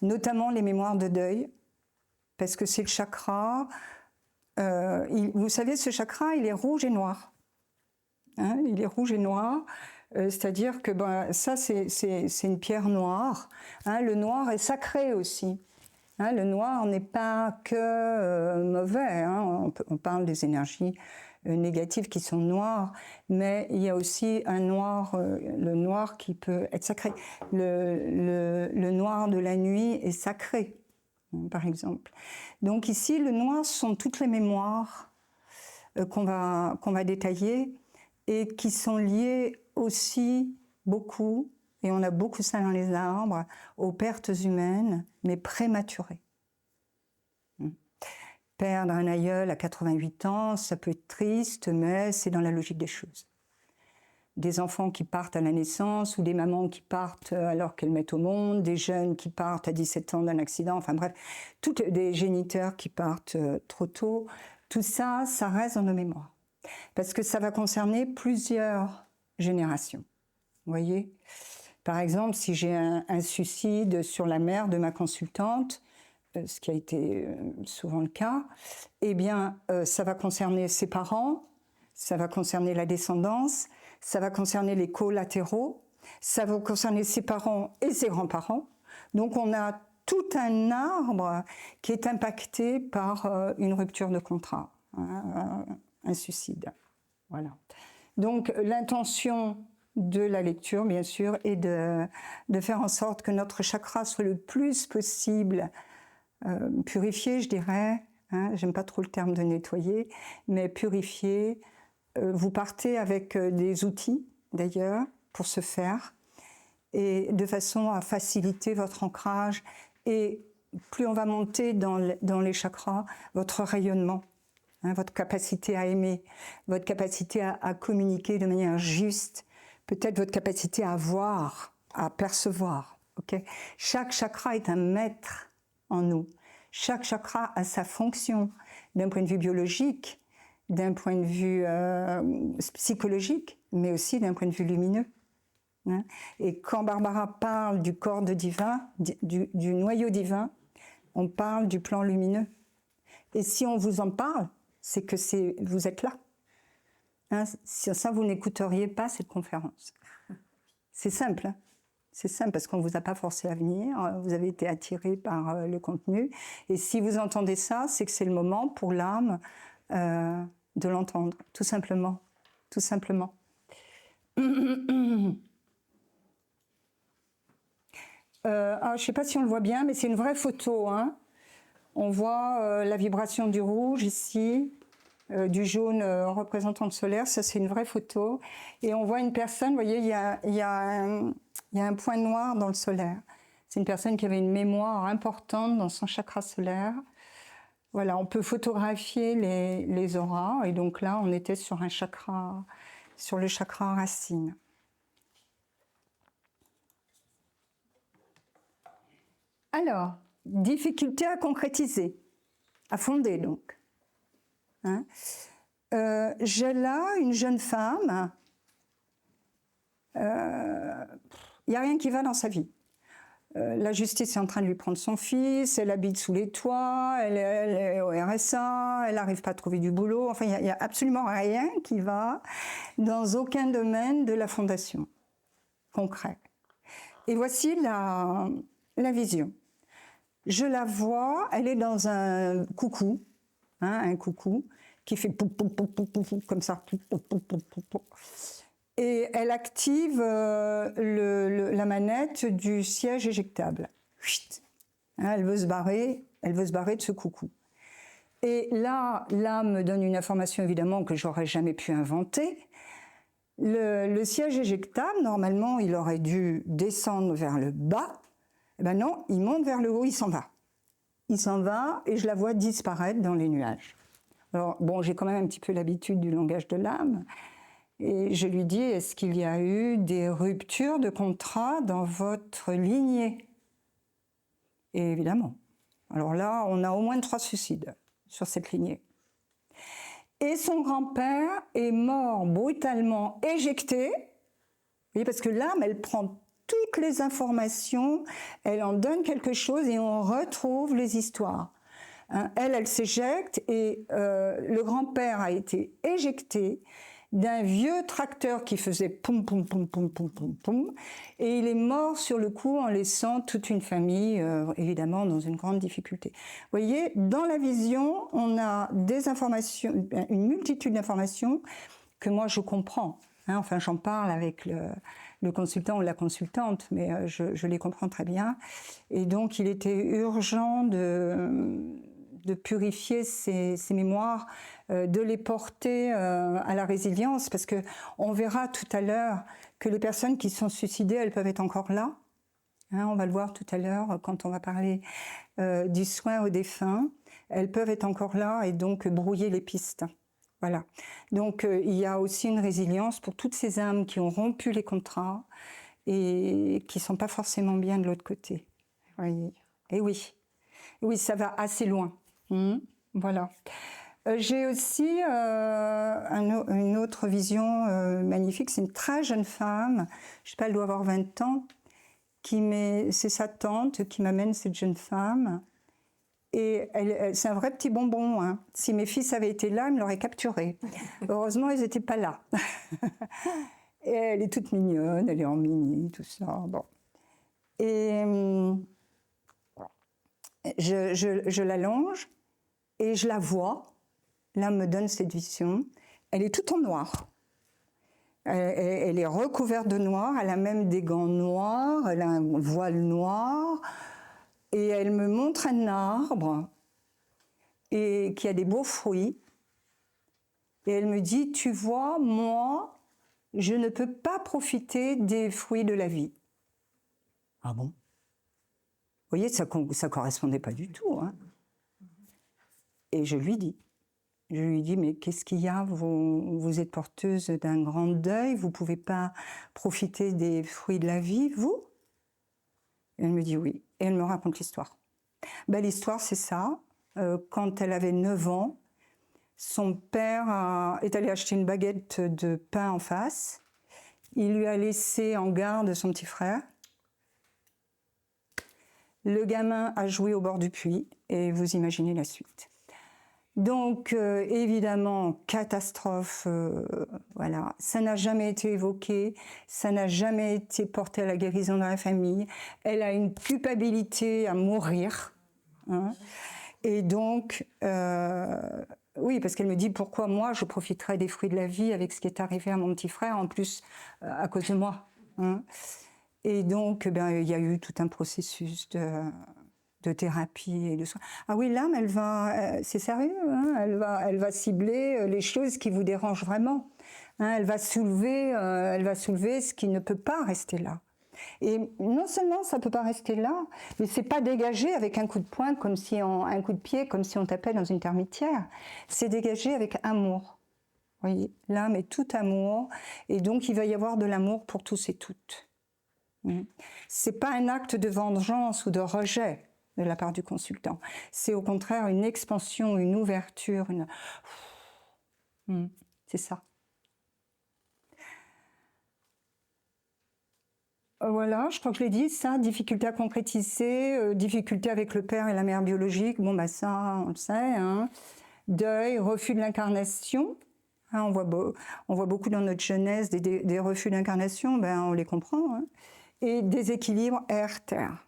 notamment les mémoires de deuil. Parce que c'est le chakra... vous savez, ce chakra, il est rouge et noir. Hein, il est rouge et noir, c'est-à-dire que ça, c'est une pierre noire. Hein, le noir est sacré aussi. Hein, le noir n'est pas que mauvais. Hein, on parle des énergies négatives qui sont noires, mais il y a aussi un noir, le noir qui peut être sacré. Le noir de la nuit est sacré, par exemple. Donc ici, le noir sont toutes les mémoires qu'on va détailler, et qui sont liées aussi beaucoup, et on a beaucoup ça dans les arbres, aux pertes humaines, mais prématurées. Perdre un aïeul à 88 ans, ça peut être triste, mais c'est dans la logique des choses. Des enfants qui partent à la naissance, ou des mamans qui partent alors qu'elles mettent au monde, des jeunes qui partent à 17 ans d'un accident, enfin bref, des géniteurs qui partent trop tôt, tout ça, ça reste dans nos mémoires. Parce que ça va concerner plusieurs générations. Vous voyez ? Par exemple, si j'ai un suicide sur la mère de ma consultante, ce qui a été souvent le cas, eh bien, ça va concerner ses parents, ça va concerner la descendance, ça va concerner les collatéraux, ça va concerner ses parents et ses grands-parents. Donc, on a tout un arbre qui est impacté par une rupture de contrat. Un suicide. Voilà. Donc l'intention de la lecture, bien sûr, est de faire en sorte que notre chakra soit le plus possible purifié, je dirais. Hein, j'aime pas trop le terme de nettoyer, mais purifié. Vous partez avec des outils, d'ailleurs, pour ce faire, et de façon à faciliter votre ancrage. Et plus on va monter dans les chakras, votre rayonnement. Hein, votre capacité à aimer, votre capacité à communiquer de manière juste, peut-être votre capacité à voir, à percevoir. Okay ? Chaque chakra est un maître en nous. Chaque chakra a sa fonction d'un point de vue biologique, d'un point de vue psychologique, mais aussi d'un point de vue lumineux. Hein ? Et quand Barbara parle du corps divin, du noyau divin, on parle du plan lumineux. Et si on vous en parle, c'est que vous êtes là. Hein, ça, vous n'écouteriez pas cette conférence. C'est simple, hein. C'est simple parce qu'on ne vous a pas forcé à venir, vous avez été attiré par le contenu. Et si vous entendez ça, c'est que c'est le moment pour l'âme de l'entendre, tout simplement. Tout simplement. Je ne sais pas si on le voit bien, mais c'est une vraie photo. Hein. On voit la vibration du rouge ici, du jaune représentant le solaire. Ça, c'est une vraie photo. Et on voit une personne, vous voyez, il y a un point noir dans le solaire. C'est une personne qui avait une mémoire importante dans son chakra solaire. Voilà, on peut photographier les auras. Et donc là, on était sur un chakra, sur le chakra racine. Alors, difficulté à concrétiser, à fonder donc. Hein, j'ai là une jeune femme, il n'y a rien qui va dans sa vie. La justice est en train de lui prendre son fils, elle habite sous les toits, elle est au RSA, elle n'arrive pas à trouver du boulot, enfin il n'y a absolument rien qui va dans aucun domaine de la fondation concret. Et voici la vision. Je la vois, elle est dans un coucou, hein, un coucou, qui fait pou, pou, pou, pou, pou, pou, comme ça. Pou, pou, pou, pou, pou, pou. Et elle active la manette du siège éjectable. Hein, elle veut se barrer de ce coucou. Et là me donne une information évidemment que j'aurais jamais pu inventer. Le siège éjectable, normalement, il aurait dû descendre vers le bas. Eh ben non, il monte vers le haut, il s'en va. Il s'en va et je la vois disparaître dans les nuages. Alors, bon, j'ai quand même un petit peu l'habitude du langage de l'âme. Et je lui dis, est-ce qu'il y a eu des ruptures de contrat dans votre lignée? Et évidemment. Alors là, on a au moins 3 suicides sur cette lignée. Et son grand-père est mort brutalement éjecté. Vous voyez, parce que l'âme, elle prend toutes les informations, elle en donne quelque chose et on retrouve les histoires. Hein, elle s'éjecte et le grand-père a été éjecté d'un vieux tracteur qui faisait poum, poum, poum, poum, poum, poum, poum, et il est mort sur le coup en laissant toute une famille, évidemment, dans une grande difficulté. Vous voyez, dans la vision, on a des informations, une multitude d'informations que moi je comprends. Hein, enfin, j'en parle avec le consultant ou la consultante, mais je les comprends très bien. Et donc, il était urgent de purifier ces mémoires, de les porter à la résilience, parce qu'on verra tout à l'heure que les personnes qui sont suicidées, elles peuvent être encore là. Hein, on va le voir tout à l'heure quand on va parler du soin aux défunts. Elles peuvent être encore là et donc brouiller les pistes. Voilà. Donc il y a aussi une résilience pour toutes ces âmes qui ont rompu les contrats et qui ne sont pas forcément bien de l'autre côté. Voyez. Et oui, ça va assez loin. Voilà. J'ai aussi une autre vision magnifique. C'est une très jeune femme, je ne sais pas, elle doit avoir 20 ans, c'est sa tante qui m'amène cette jeune femme. Et c'est un vrai petit bonbon. Hein. Si mes fils avaient été là, ils me l'auraient capturé. Heureusement, ils n'étaient pas là. Et elle est toute mignonne, elle est en mini, tout ça. Bon. Et je l'allonge et je la vois. Là, me donne cette vision. Elle est toute en noir. Elle est recouverte de noir. Elle a même des gants noirs. Elle a un voile noir. Et elle me montre un arbre et qui a des beaux fruits. Et elle me dit, tu vois, moi, je ne peux pas profiter des fruits de la vie. Ah bon? Vous voyez, ça ne correspondait pas du tout. Hein. Et je lui dis, mais qu'est-ce qu'il y a? Vous êtes porteuse d'un grand deuil, vous ne pouvez pas profiter des fruits de la vie, vous? Et elle me dit oui. Et elle me raconte l'histoire. Ben, l'histoire, c'est ça. Quand elle avait 9 ans, son père est allé acheter une baguette de pain en face. Il lui a laissé en garde son petit frère. Le gamin a joué au bord du puits et vous imaginez la suite. Donc, évidemment, catastrophe, voilà. Ça n'a jamais été évoqué, ça n'a jamais été porté à la guérison dans la famille. Elle a une culpabilité à mourir. Hein. Et donc, oui, parce qu'elle me dit pourquoi moi je profiterais des fruits de la vie avec ce qui est arrivé à mon petit frère, en plus à cause de moi. Hein. Et donc, il y a eu tout un processus de thérapie et de soins. Ah oui, l'âme, elle va, c'est sérieux, hein, elle va cibler les choses qui vous dérangent vraiment. Hein, elle va soulever ce qui ne peut pas rester là. Et non seulement ça ne peut pas rester là, mais c'est pas dégagé avec un coup de poing, un coup de pied, comme si on tapait dans une termitière. C'est dégagé avec amour. Vous voyez, l'âme est tout amour, et donc il va y avoir de l'amour pour tous et toutes. C'est pas un acte de vengeance ou de rejet de la part du consultant. C'est au contraire une expansion, une ouverture, c'est ça. Voilà, je crois que je l'ai dit, ça, difficulté à concrétiser, difficulté avec le père et la mère biologique, bon bah ça, on le sait, hein. Deuil, refus de l'incarnation, hein, on voit beaucoup dans notre jeunesse des refus d'incarnation, ben on les comprend, hein. Et déséquilibre air-terre.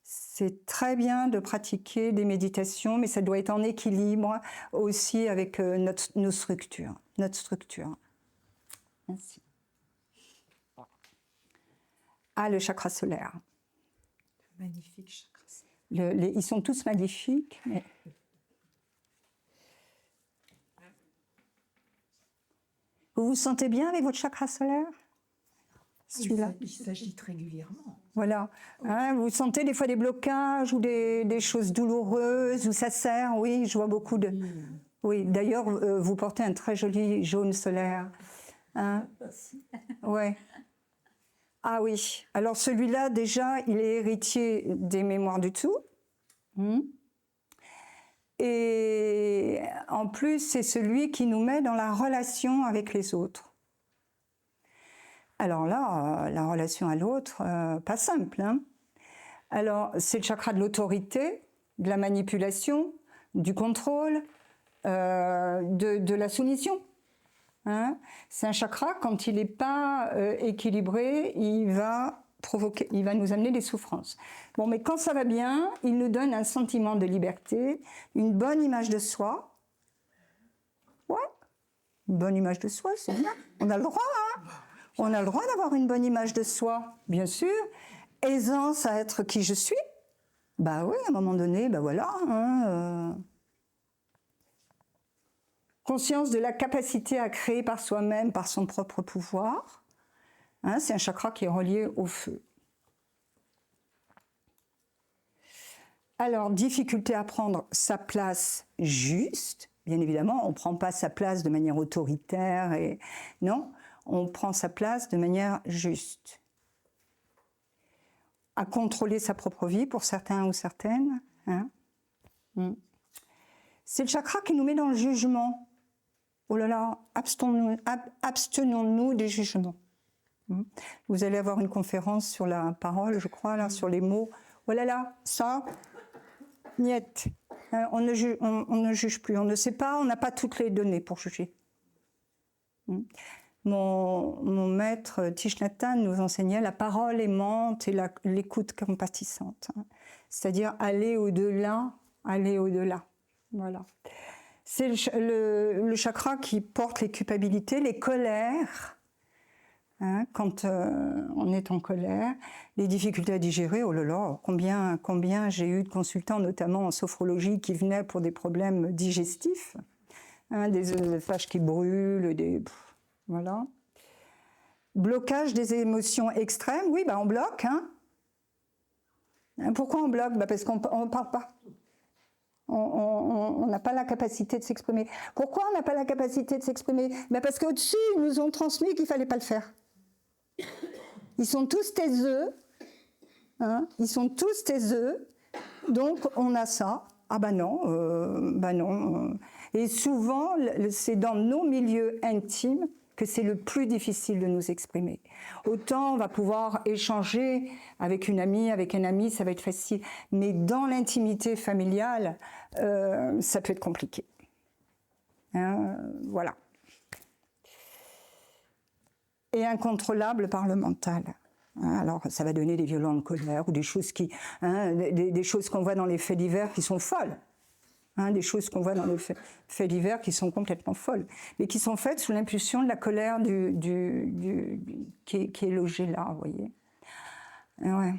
C'est très bien de pratiquer des méditations, mais ça doit être en équilibre aussi avec nos structures, notre structure. Merci. Ah, le chakra solaire. Magnifique chakra solaire. Ils sont tous magnifiques. Mais... Vous vous sentez bien avec votre chakra solaire? Celui-là. Il s'agite régulièrement. Voilà. Hein, vous sentez des fois des blocages ou des choses douloureuses où ça serre? Oui, je vois beaucoup de... Oui, d'ailleurs, vous portez un très joli jaune solaire. Hein? Ouais. Ah oui, alors celui-là, déjà, il est héritier des mémoires du tout. Et en plus, c'est celui qui nous met dans la relation avec les autres. Alors là, la relation à l'autre, pas simple. Hein. Alors, c'est le chakra de l'autorité, de la manipulation, du contrôle, de la soumission. Hein, c'est un chakra, quand il n'est pas équilibré, il va nous amener des souffrances. Bon, mais quand ça va bien, il nous donne un sentiment de liberté, une bonne image de soi. Ouais, une bonne image de soi, c'est bien. On a le droit, hein. On a le droit d'avoir une bonne image de soi, bien sûr. Aisance à être qui je suis. Bah oui, à un moment donné, bah voilà. Hein, Conscience de la capacité à créer par soi-même, par son propre pouvoir. Hein, c'est un chakra qui est relié au feu. Alors, difficulté à prendre sa place juste. Bien évidemment, on ne prend pas sa place de manière autoritaire. Non, on prend sa place de manière juste. À contrôler sa propre vie pour certains ou certaines. Hein. C'est le chakra qui nous met dans le jugement. Oh là là, abstenons-nous des jugements. Vous allez avoir une conférence sur la parole, je crois, là, sur les mots. Oh là là, ça, niet. On ne juge plus, on ne sait pas, on n'a pas toutes les données pour juger. Mon maître Thich Nhat Hanh nous enseignait la parole aimante et l'écoute compatissante. C'est-à-dire aller au-delà, aller au-delà. Voilà. C'est le chakra qui porte les culpabilités, les colères, hein, quand on est en colère, les difficultés à digérer. Oh là là, combien j'ai eu de consultants, notamment en sophrologie, qui venaient pour des problèmes digestifs, hein, des œsophages qui brûlent, voilà. Blocage des émotions extrêmes, oui, on bloque. Hein. Pourquoi on bloque? Parce qu'on ne parle pas. On n'a pas la capacité de s'exprimer. Pourquoi on n'a pas la capacité de s'exprimer? Parce qu'au-dessus, ils nous ont transmis qu'il ne fallait pas le faire. Ils sont tous taiseux. Hein, ils sont tous taiseux. Donc, on a ça. Ah non. Et souvent, c'est dans nos milieux intimes que c'est le plus difficile de nous exprimer. Autant on va pouvoir échanger avec une amie, avec un ami, ça va être facile. Mais dans l'intimité familiale, ça peut être compliqué. Hein, voilà. Et incontrôlable par le mental. Alors, ça va donner des violents de colère ou des choses des choses qu'on voit dans les faits divers qui sont folles. Des choses qu'on voit dans les faits divers qui sont complètement folles, mais qui sont faites sous l'impulsion de la colère qui est logée là, vous voyez. Ouais.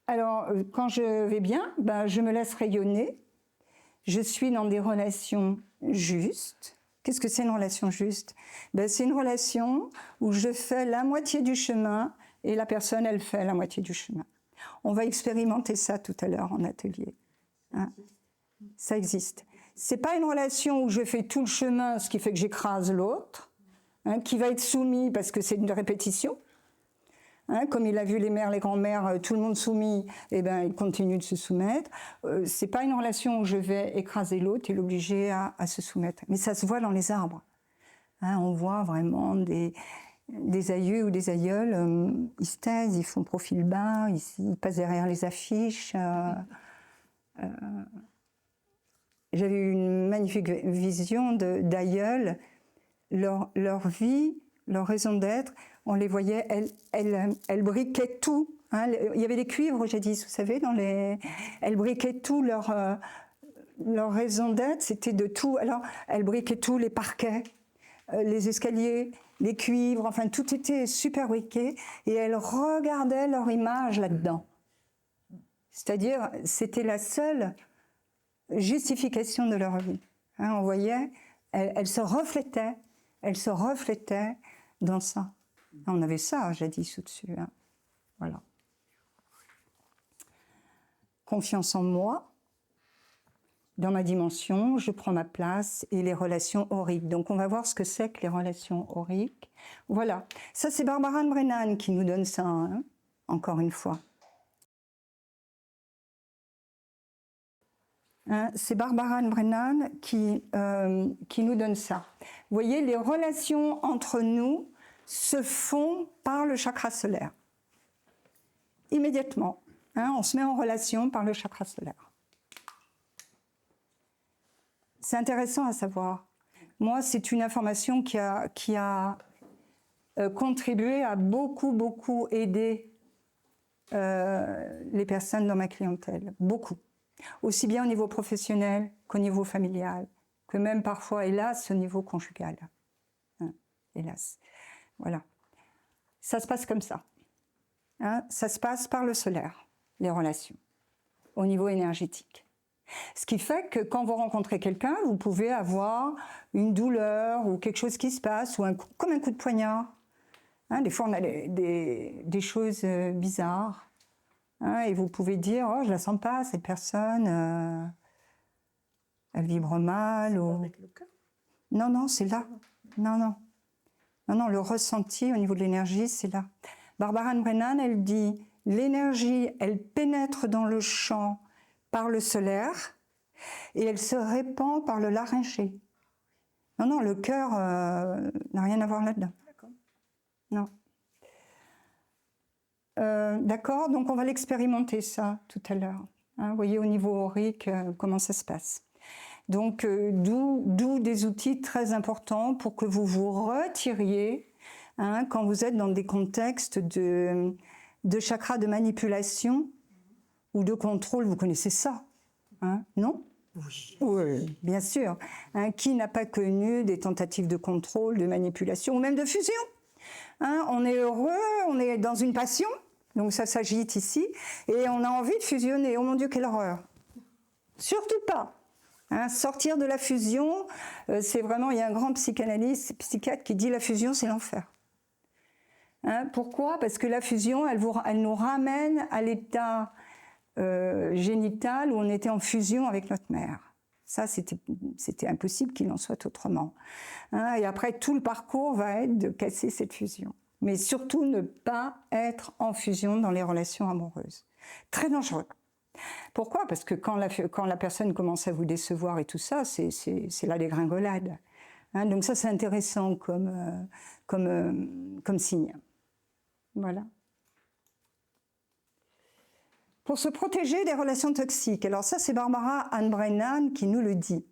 Alors, quand je vais bien, je me laisse rayonner. Je suis dans des relations justes. Qu'est-ce que c'est une relation juste? C'est une relation où je fais la moitié du chemin et la personne, elle fait la moitié du chemin. On va expérimenter ça tout à l'heure en atelier. Ça existe. C'est pas une relation où je fais tout le chemin, ce qui fait que j'écrase l'autre, qui va être soumis parce que c'est une répétition. Comme il a vu les mères, les grands-mères, tout le monde soumis, il continue de se soumettre. C'est pas une relation où je vais écraser l'autre et l'obliger à se soumettre. Mais ça se voit dans les arbres. On voit vraiment des aïeux ou des aïeuls, ils se taisent, ils font profil bas, ils passent derrière les affiches. J'avais eu une magnifique vision d'aïeuls, leur vie, leur raison d'être, on les voyait, elles briquaient tout. Il y avait des cuivres jadis, vous savez, elles briquaient tout, leur raison d'être, c'était de tout. Alors, elles briquaient tout, les parquets, les escaliers, les cuivres, enfin tout était super briqué et elles regardaient leur image là-dedans. C'est-à-dire, c'était la seule justification de leur vie. On voyait, elles se reflétaient dans ça. On avait ça jadis au-dessus. Voilà. Confiance en moi. Dans ma dimension, je prends ma place et les relations auriques. Donc on va voir ce que c'est que les relations auriques. Voilà. Ça, c'est Barbara Brennan qui nous donne ça, encore une fois. C'est Barbara Brennan qui nous donne ça. Vous voyez, les relations entre nous se font par le chakra solaire. Immédiatement, on se met en relation par le chakra solaire. C'est intéressant à savoir. Moi, c'est une information qui a contribué à beaucoup aider les personnes dans ma clientèle. Beaucoup. Aussi bien au niveau professionnel qu'au niveau familial, que même parfois, hélas, au niveau conjugal. Hélas. Voilà. Ça se passe comme ça. Ça se passe par le solaire, les relations, au niveau énergétique. Ce qui fait que quand vous rencontrez quelqu'un, vous pouvez avoir une douleur ou quelque chose qui se passe, ou comme un coup de poignard. Des fois, on a des choses bizarres. Et vous pouvez dire, oh, je la sens pas, cette personne, elle vibre mal. Ou... Avec le cœur. Non, c'est là. Non, le ressenti au niveau de l'énergie, c'est là. Barbara Brennan, elle dit, l'énergie, elle pénètre dans le champ par le solaire et elle se répand par le laryngé. Non, le cœur n'a rien à voir là-dedans. D'accord. Non. D'accord, donc on va l'expérimenter ça tout à l'heure. Vous voyez au niveau aurique comment ça se passe. Donc d'où des outils très importants pour que vous vous retiriez quand vous êtes dans des contextes de chakras de manipulation ou de contrôle. Vous connaissez ça, non? Oui, bien sûr. Qui n'a pas connu des tentatives de contrôle, de manipulation ou même de fusion? On est heureux, on est dans une passion. Donc ça s'agite ici, et on a envie de fusionner. Oh mon Dieu, quelle horreur! Surtout pas. Sortir de la fusion, c'est vraiment, il y a un grand psychiatre qui dit la fusion, c'est l'enfer. Pourquoi? Parce que la fusion, elle nous ramène à l'état génital où on était en fusion avec notre mère. Ça, c'était impossible qu'il en soit autrement. Et après, tout le parcours va être de casser cette fusion. Mais surtout ne pas être en fusion dans les relations amoureuses. Très dangereux. Pourquoi? Parce que quand la personne commence à vous décevoir et tout ça, c'est la dégringolade. Hein, donc ça, c'est intéressant comme signe. Voilà. Pour se protéger des relations toxiques. Alors ça, c'est Barbara Ann Brennan qui nous le dit.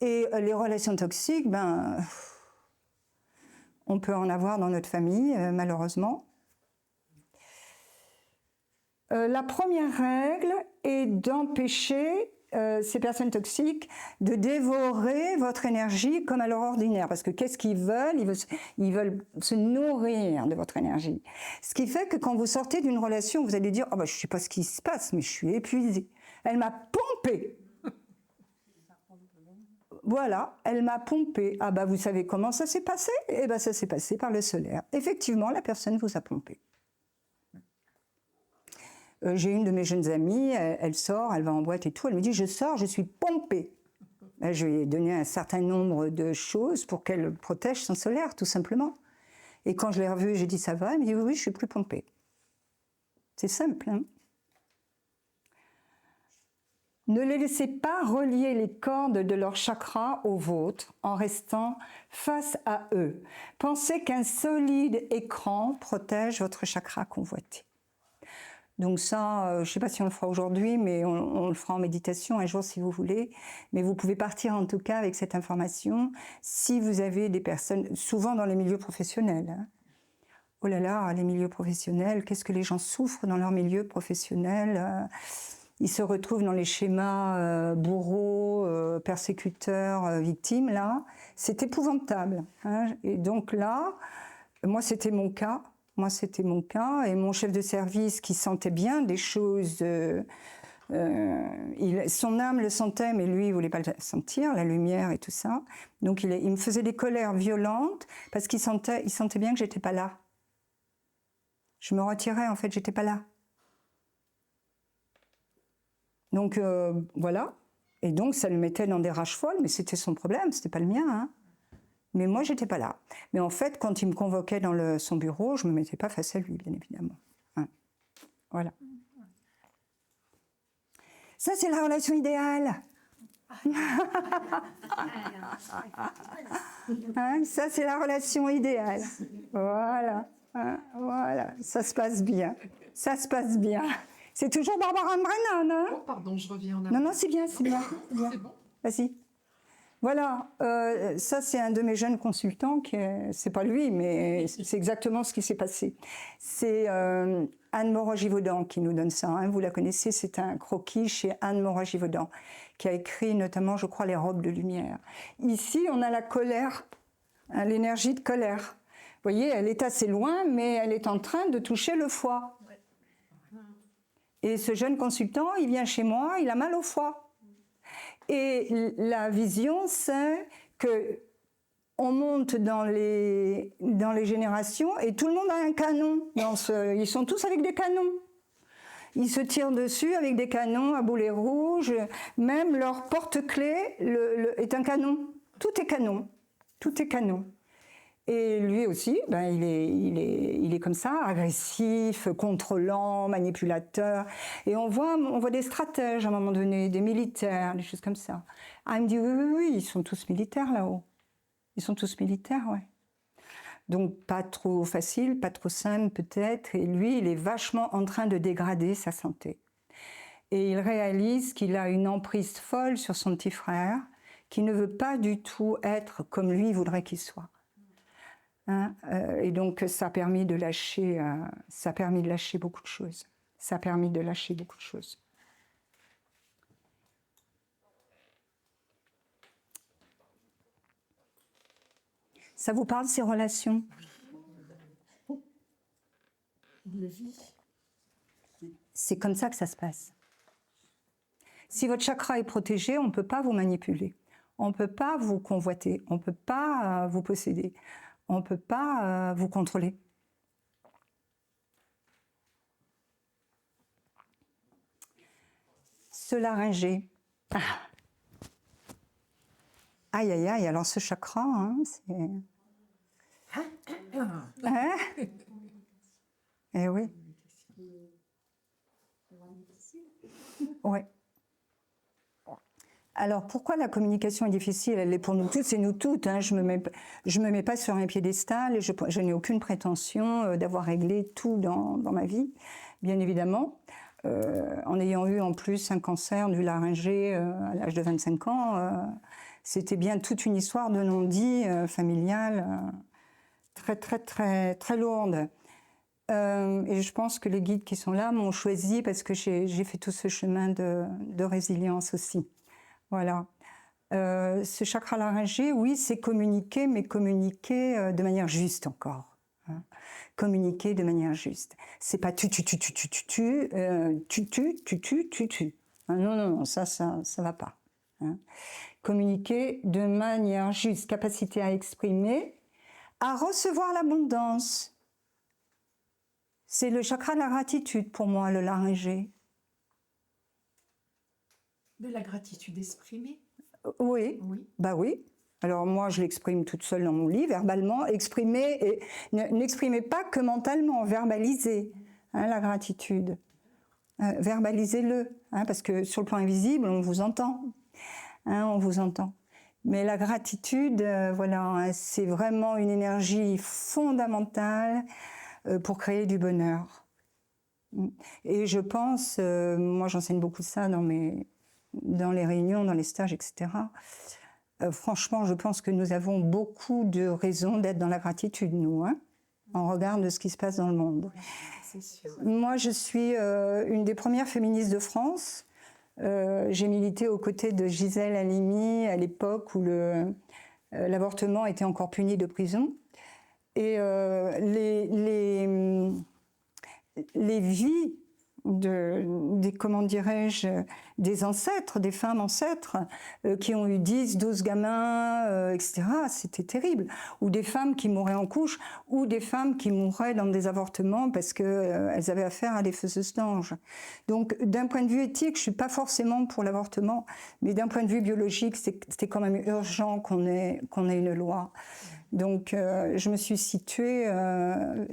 Et les relations toxiques, on peut en avoir dans notre famille, malheureusement. La première règle est d'empêcher ces personnes toxiques de dévorer votre énergie comme à l'heure ordinaire. Parce que qu'est-ce qu'ils veulent? Ils veulent se nourrir de votre énergie. Ce qui fait que quand vous sortez d'une relation, vous allez dire « Oh, je ne sais pas ce qui se passe, mais je suis épuisée. Elle m'a pompée. » Voilà, elle m'a pompée. Ah vous savez comment ça s'est passé? Eh ça s'est passé par le solaire. Effectivement, la personne vous a pompé. J'ai une de mes jeunes amies, elle sort, elle va en boîte et tout, elle me dit « Je sors, je suis pompée ». Je lui ai donné un certain nombre de choses pour qu'elle protège son solaire, tout simplement. Et quand je l'ai revue, j'ai dit « Ça va ?» Elle me dit « Oui, je suis plus pompée ». C'est simple, hein? Ne les laissez pas relier les cordes de leur chakra aux vôtres en restant face à eux. Pensez qu'un solide écran protège votre chakra convoité. Donc ça, je ne sais pas si on le fera aujourd'hui, mais on le fera en méditation un jour si vous voulez. Mais vous pouvez partir en tout cas avec cette information si vous avez des personnes, souvent dans les milieux professionnels. Hein. Oh là là, les milieux professionnels, qu'est-ce que les gens souffrent dans leur milieu professionnel? Ils se retrouvent dans les schémas bourreaux, persécuteurs, victimes, là. C'est épouvantable. Hein. Et donc là, moi c'était mon cas. Et mon chef de service qui sentait bien des choses, son âme le sentait, mais lui, il ne voulait pas le sentir, la lumière et tout ça. Donc il me faisait des colères violentes parce qu'il sentait bien que je n'étais pas là. Je me retirais, en fait, je n'étais pas là. Donc voilà. Et donc ça le mettait dans des rages folles, mais c'était son problème, ce n'était pas le mien. Hein. Mais moi, je n'étais pas là. Mais en fait, quand il me convoquait dans son bureau, je ne me mettais pas face à lui, bien évidemment. Hein. Voilà. Ça, c'est la relation idéale. Hein, ça, c'est la relation idéale. Voilà. Hein, voilà. Ça se passe bien. Ça se passe bien. C'est toujours Barbara Brennan, hein? Oh, pardon, je reviens en arrière. Non, c'est bien, c'est bien. C'est bon. Vas-y. Voilà, ça c'est un de mes jeunes consultants, c'est pas lui, mais c'est exactement ce qui s'est passé. C'est Anne Moreau-Givaudan qui nous donne ça, hein. Vous la connaissez, c'est un croquis chez Anne Moreau-Givaudan, qui a écrit notamment, je crois, Les robes de lumière. Ici, on a la colère, hein, l'énergie de colère. Vous voyez, elle est assez loin, mais elle est en train de toucher le foie. Et ce jeune consultant, il vient chez moi, il a mal au foie. Et la vision, c'est qu'on monte dans les générations et tout le monde a un canon. Ils sont tous avec des canons. Ils se tirent dessus avec des canons à boulet rouge. Même leur porte-clés est un canon. Tout est canon. Tout est canon. Et lui aussi, il est comme ça, agressif, contrôlant, manipulateur. Et on voit des stratèges à un moment donné, des militaires, des choses comme ça. Ah, il me dit oui, ils sont tous militaires là-haut. Ils sont tous militaires, ouais. Donc pas trop facile, pas trop simple peut-être. Et lui, il est vachement en train de dégrader sa santé. Et il réalise qu'il a une emprise folle sur son petit frère, qui ne veut pas du tout être comme lui voudrait qu'il soit. Hein, et donc ça a permis de lâcher beaucoup de choses. Ça a permis de lâcher beaucoup de choses. Ça vous parle, ces relations? C'est comme ça que ça se passe. Si votre chakra est protégé, on ne peut pas vous manipuler. On ne peut pas vous convoiter. On ne peut pas vous posséder. On ne peut pas vous contrôler. Se laryngeer. Ah. Aïe, aïe, aïe, alors ce chakra, hein, c'est... Hein? Eh oui. Ouais. Alors, pourquoi la communication est difficile? Elle est pour nous tous et nous toutes. Hein. Je me mets pas sur un piédestal et je n'ai aucune prétention d'avoir réglé tout dans ma vie, bien évidemment. En ayant eu en plus un cancer du laryngé à l'âge de 25 ans, c'était bien toute une histoire de non-dit familiale très, très, très, très lourde. Et je pense que les guides qui sont là m'ont choisi parce que j'ai fait tout ce chemin de résilience aussi. Voilà. Ce chakra laryngé, oui, c'est communiquer, mais communiquer de manière juste encore. Hein. Communiquer de manière juste. C'est pas tu. Hein, non, ça va pas. Hein. Communiquer de manière juste, capacité à exprimer, à recevoir l'abondance. C'est le chakra de la gratitude pour moi, le laryngé. De la gratitude exprimée? Oui, Oui. Bah oui. Alors moi, je l'exprime toute seule dans mon lit, verbalement. Exprimer, et n'exprimez pas que mentalement, verbalisez hein, la gratitude. Verbalisez-le, hein, parce que sur le plan invisible, on vous entend. Hein, on vous entend. Mais la gratitude, voilà, hein, c'est vraiment une énergie fondamentale pour créer du bonheur. Et je pense, moi j'enseigne beaucoup ça dans les réunions, dans les stages, etc. Franchement, je pense que nous avons beaucoup de raisons d'être dans la gratitude, nous, hein, en regard de ce qui se passe dans le monde. C'est sûr. Moi, je suis une des premières féministes de France. J'ai milité aux côtés de Gisèle Halimi à l'époque où l'avortement était encore puni de prison. Et les vies comment dirais-je, des ancêtres, des femmes ancêtres qui ont eu 10, 12 gamins, etc. C'était terrible. Ou des femmes qui mouraient en couche, ou des femmes qui mouraient dans des avortements parce qu'elles avaient affaire à des faiseuses d'anges. Donc, d'un point de vue éthique, je ne suis pas forcément pour l'avortement, mais d'un point de vue biologique, c'était quand même urgent qu'on ait une loi. Donc, je me suis située à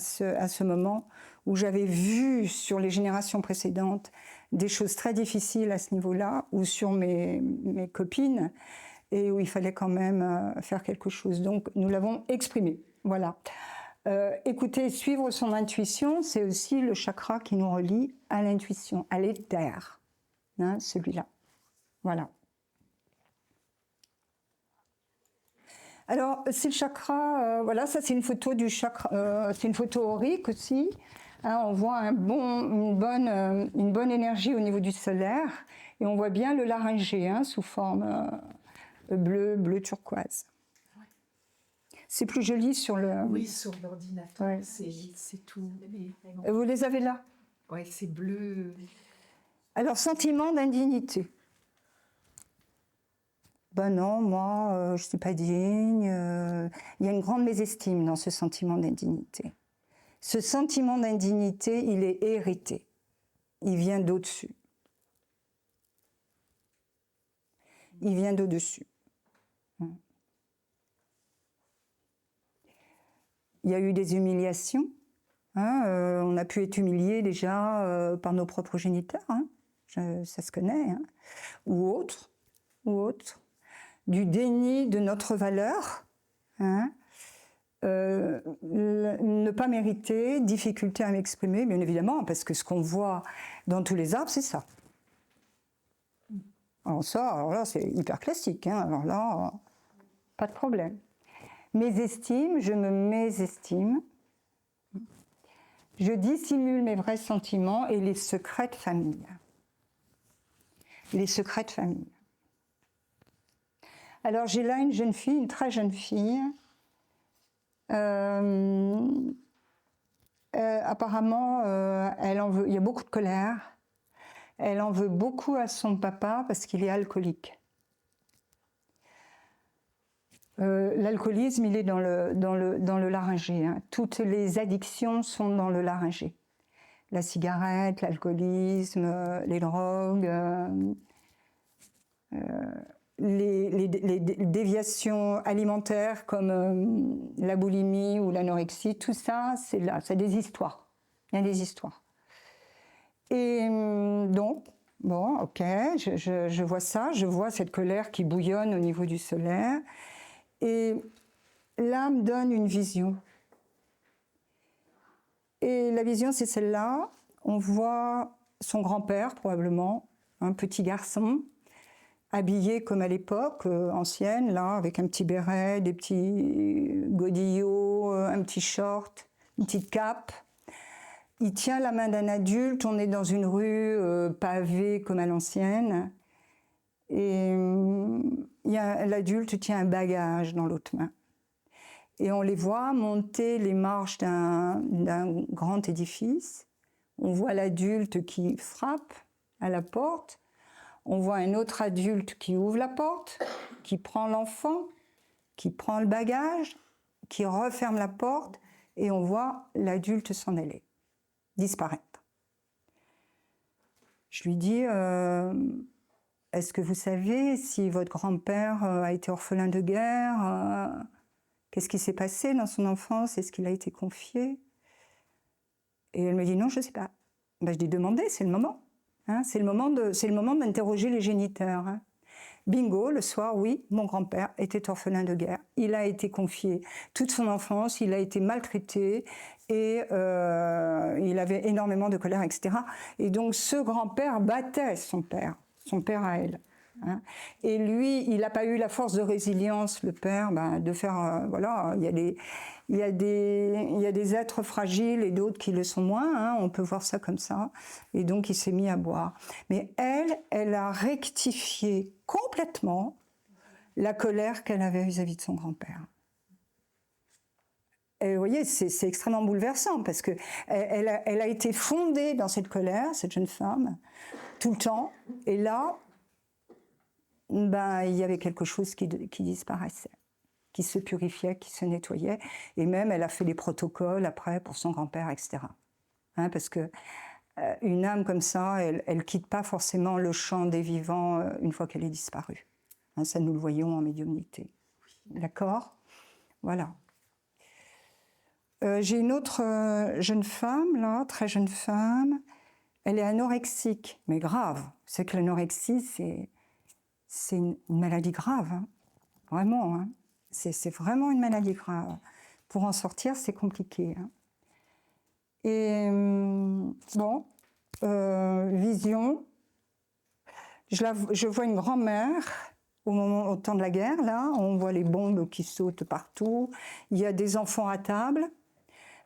ce moment où j'avais vu sur les générations précédentes des choses très difficiles à ce niveau-là, ou sur mes copines, et où il fallait quand même faire quelque chose. Donc, nous l'avons exprimé. Voilà. Écouter, suivre son intuition, c'est aussi le chakra qui nous relie à l'intuition, à l'éther, hein, celui-là. Voilà. Alors, c'est le chakra, voilà, ça c'est une photo du chakra, c'est une photo aurique aussi. Hein, on voit une bonne énergie au niveau du solaire et on voit bien le laryngé hein, sous forme bleu turquoise. Ouais. C'est plus joli sur le... Oui, sur l'ordinateur, ouais. C'est tout. Vous les avez là? Oui, c'est bleu. Alors, sentiment d'indignité. Ben non, moi, je ne suis pas digne. Il y a une grande mésestime dans ce sentiment d'indignité. Ce sentiment d'indignité, il est hérité. Il vient d'au-dessus. Il vient d'au-dessus. Il y a eu des humiliations. Hein, on a pu être humilié déjà par nos propres géniteurs. Hein, ça se connaît. Hein, ou autres. Du déni de notre valeur. Hein, ne pas mériter, difficulté à m'exprimer, bien évidemment, parce que ce qu'on voit dans tous les arbres, c'est ça. Alors là, c'est hyper classique. Hein. Alors là, pas de problème. Mésestime, je me mésestime. Je dissimule mes vrais sentiments et les secrets de famille. Les secrets de famille. Alors j'ai là une jeune fille, une très jeune fille. Apparemment, elle en veut. Il y a beaucoup de colère. Elle en veut beaucoup à son papa parce qu'il est alcoolique. L'alcoolisme, il est dans le laryngé. Hein. Toutes les addictions sont dans le laryngé. La cigarette, l'alcoolisme, les drogues, les déviations alimentaires comme la boulimie ou l'anorexie, tout ça, c'est là, c'est des histoires. Il y a des histoires. Et donc, bon, ok, je vois ça, je vois cette colère qui bouillonne au niveau du solaire. Et là me donne une vision. Et la vision, c'est celle-là. On voit son grand-père, probablement, un petit garçon, habillé comme à l'époque ancienne, là, avec un petit béret, des petits godillots, un petit short, une petite cape. Il tient la main d'un adulte, on est dans une rue pavée comme à l'ancienne. Et l'adulte tient un bagage dans l'autre main. Et on les voit monter les marches d'un grand édifice. On voit l'adulte qui frappe à la porte. On voit un autre adulte qui ouvre la porte, qui prend l'enfant, qui prend le bagage, qui referme la porte. Et on voit l'adulte s'en aller, disparaître. Je lui dis, est-ce que vous savez si votre grand-père a été orphelin de guerre qu'est-ce qui s'est passé dans son enfance? Est-ce qu'il a été confié? Et elle me dit, non, je ne sais pas. Ben, je dis, demandez, c'est le moment. Hein, c'est le moment d'interroger les géniteurs. Hein. Bingo, le soir, oui, mon grand-père était orphelin de guerre. Il a été confié toute son enfance, il a été maltraité et il avait énormément de colère, etc. Et donc ce grand-père battait son père à elle. Hein. Et lui, il n'a pas eu la force de résilience, le père, de faire, voilà, il y a des êtres fragiles et d'autres qui le sont moins, hein, on peut voir ça comme ça, et donc il s'est mis à boire. Mais elle a rectifié complètement la colère qu'elle avait vis-à-vis de son grand-père. Et vous voyez, c'est extrêmement bouleversant, parce qu'elle a été fondée dans cette colère, cette jeune femme, tout le temps, et là, il y avait quelque chose qui disparaissait, qui se purifiait, qui se nettoyait. Et même, elle a fait des protocoles après pour son grand-père, etc. Hein, parce que une âme comme ça, elle ne quitte pas forcément le champ des vivants une fois qu'elle est disparue. Hein, ça, nous le voyons en médiumnité. D'accord ? Voilà. J'ai une autre jeune femme, là, très jeune femme. Elle est anorexique, mais grave. C'est que l'anorexie, c'est une maladie grave, hein. Vraiment. Hein. C'est vraiment une maladie grave. Pour en sortir, c'est compliqué. Hein. Et bon, vision. Je vois une grand-mère au temps de la guerre, là. On voit les bombes qui sautent partout. Il y a des enfants à table.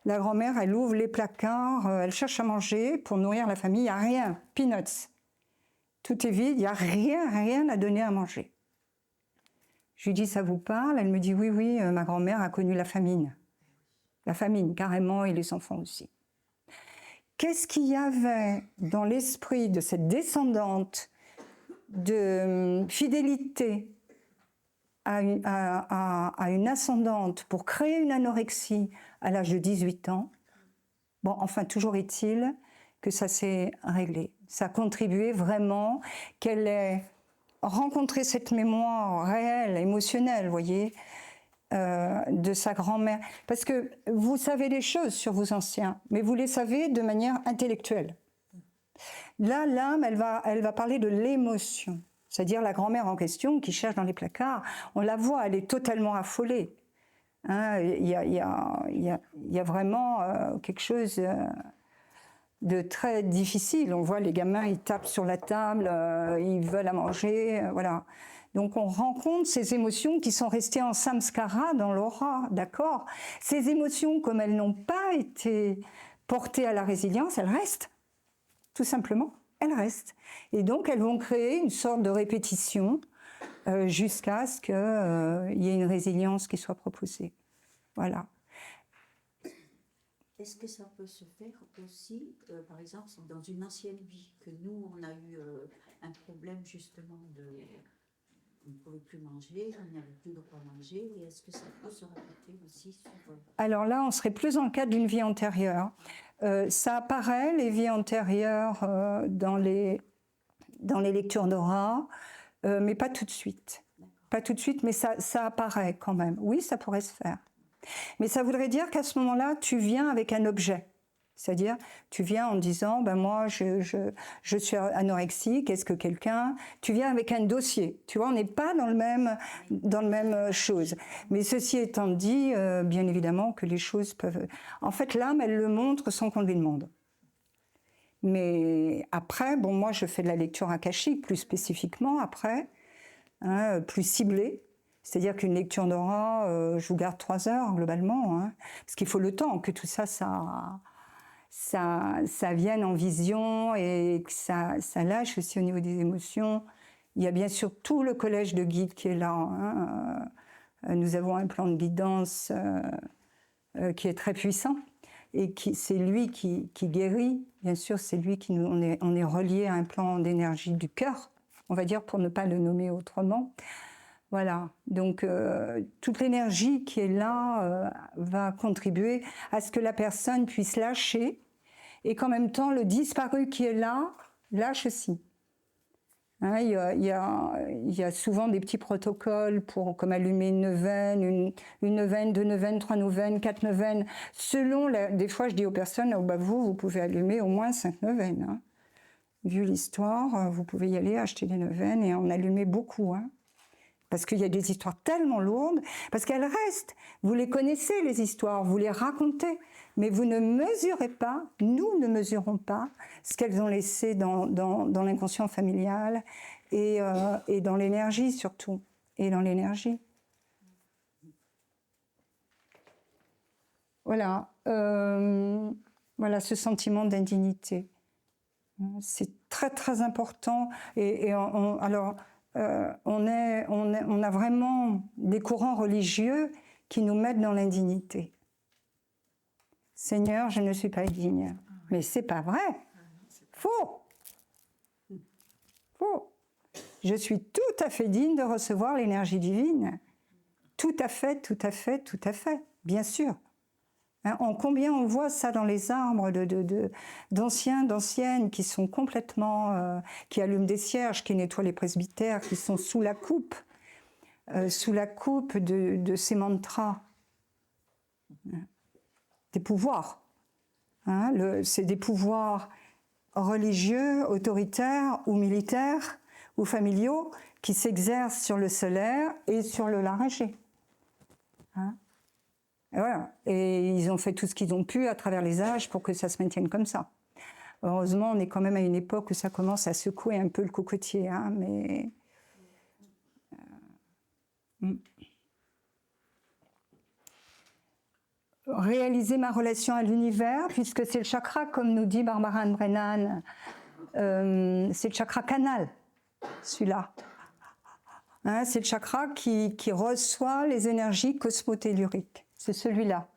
La grand-mère, elle ouvre les placards, elle cherche à manger pour nourrir la famille. Il n'y a rien, peanuts. Tout est vide, il n'y a rien à donner à manger. Je lui dis, ça vous parle? Elle me dit, oui, ma grand-mère a connu la famine. La famine, carrément, et les enfants aussi. Qu'est-ce qu'il y avait dans l'esprit de cette descendante de fidélité à une ascendante pour créer une anorexie à l'âge de 18 ans? Bon, enfin, toujours est-il que ça s'est réglé. Ça a contribué vraiment qu'elle ait rencontré cette mémoire réelle, émotionnelle, vous voyez, de sa grand-mère. Parce que vous savez des choses sur vos anciens, mais vous les savez de manière intellectuelle. Là, l'âme, elle va parler de l'émotion. C'est-à-dire la grand-mère en question qui cherche dans les placards, on la voit, elle est totalement affolée. Hein, il y a vraiment quelque chose de très difficile. On voit les gamins, ils tapent sur la table, ils veulent à manger, voilà. Donc on rencontre ces émotions qui sont restées en samskara dans l'aura, d'accord? Ces émotions, comme elles n'ont pas été portées à la résilience, elles restent, tout simplement, elles restent. Et donc elles vont créer une sorte de répétition jusqu'à ce qu'il y ait une résilience qui soit proposée. Voilà. Est-ce que ça peut se faire aussi, par exemple, dans une ancienne vie, que nous, on a eu un problème justement on ne pouvait plus manger, on n'avait plus le droit à manger, et est-ce que ça peut se répéter aussi sur... Alors là, on serait plus dans le cadre d'une vie antérieure. Ça apparaît, les vies antérieures, dans les lectures d'aura, mais pas tout de suite. Pas tout de suite, mais ça apparaît quand même. Oui, ça pourrait se faire. Mais ça voudrait dire qu'à ce moment-là, tu viens avec un objet. C'est-à-dire, tu viens en disant, ben moi, je suis anorexique, est-ce que quelqu'un... Tu viens avec un dossier, tu vois, on n'est pas dans le même chose. Mais ceci étant dit, bien évidemment que les choses peuvent... En fait, l'âme, elle le montre sans qu'on lui demande. Mais après, bon, moi, je fais de la lecture akashique, plus spécifiquement, après, hein, plus ciblée. C'est-à-dire qu'une lecture d'aura, je vous garde 3 heures, globalement, hein, parce qu'il faut le temps que tout ça vienne en vision et que ça lâche aussi au niveau des émotions. Il y a bien sûr tout le collège de guides qui est là. Hein. Nous avons un plan de guidance qui est très puissant et c'est lui qui guérit. Bien sûr, c'est lui qui on est relié à un plan d'énergie du cœur, on va dire, pour ne pas le nommer autrement. Voilà, donc toute l'énergie qui est là va contribuer à ce que la personne puisse lâcher et qu'en même temps le disparu qui est là lâche aussi. Hein, il y a souvent des petits protocoles comme allumer une neuvaine, une neuvaine, 2 neuvaines, 3 neuvaines, 4 neuvaines, selon des fois je dis aux personnes, oh, bah vous pouvez allumer au moins 5 neuvaines. Hein. Vu l'histoire, vous pouvez y aller acheter des neuvaines et en allumer beaucoup. Hein. Parce qu'il y a des histoires tellement lourdes, parce qu'elles restent. Vous les connaissez, les histoires, vous les racontez, mais vous ne mesurez pas, nous ne mesurons pas ce qu'elles ont laissé dans l'inconscient familial et dans l'énergie surtout, et dans l'énergie. Voilà, voilà ce sentiment d'indignité. C'est très très important. Alors, on a vraiment des courants religieux qui nous mettent dans l'indignité. Seigneur, je ne suis pas digne. Mais c'est pas vrai. Faux. Faux. Je suis tout à fait digne de recevoir l'énergie divine. Tout à fait, tout à fait, tout à fait. Bien sûr. Hein, combien on voit ça dans les arbres d'anciens, d'anciennes qui sont complètement... qui allument des cierges, qui nettoient les presbytères, qui sont sous la coupe de ces mantras. Des pouvoirs. Hein, c'est des pouvoirs religieux, autoritaires ou militaires ou familiaux qui s'exercent sur le solaire et sur le laryngé. Hein. Et voilà. Et ils ont fait tout ce qu'ils ont pu à travers les âges pour que ça se maintienne comme ça. Heureusement, on est quand même à une époque où ça commence à secouer un peu le cocotier, hein, mais... Réaliser ma relation à l'univers, puisque c'est le chakra, comme nous dit Barbara Ann Brennan, c'est le chakra canal, celui-là. Hein, c'est le chakra qui reçoit les énergies cosmotelluriques. C'est celui-là.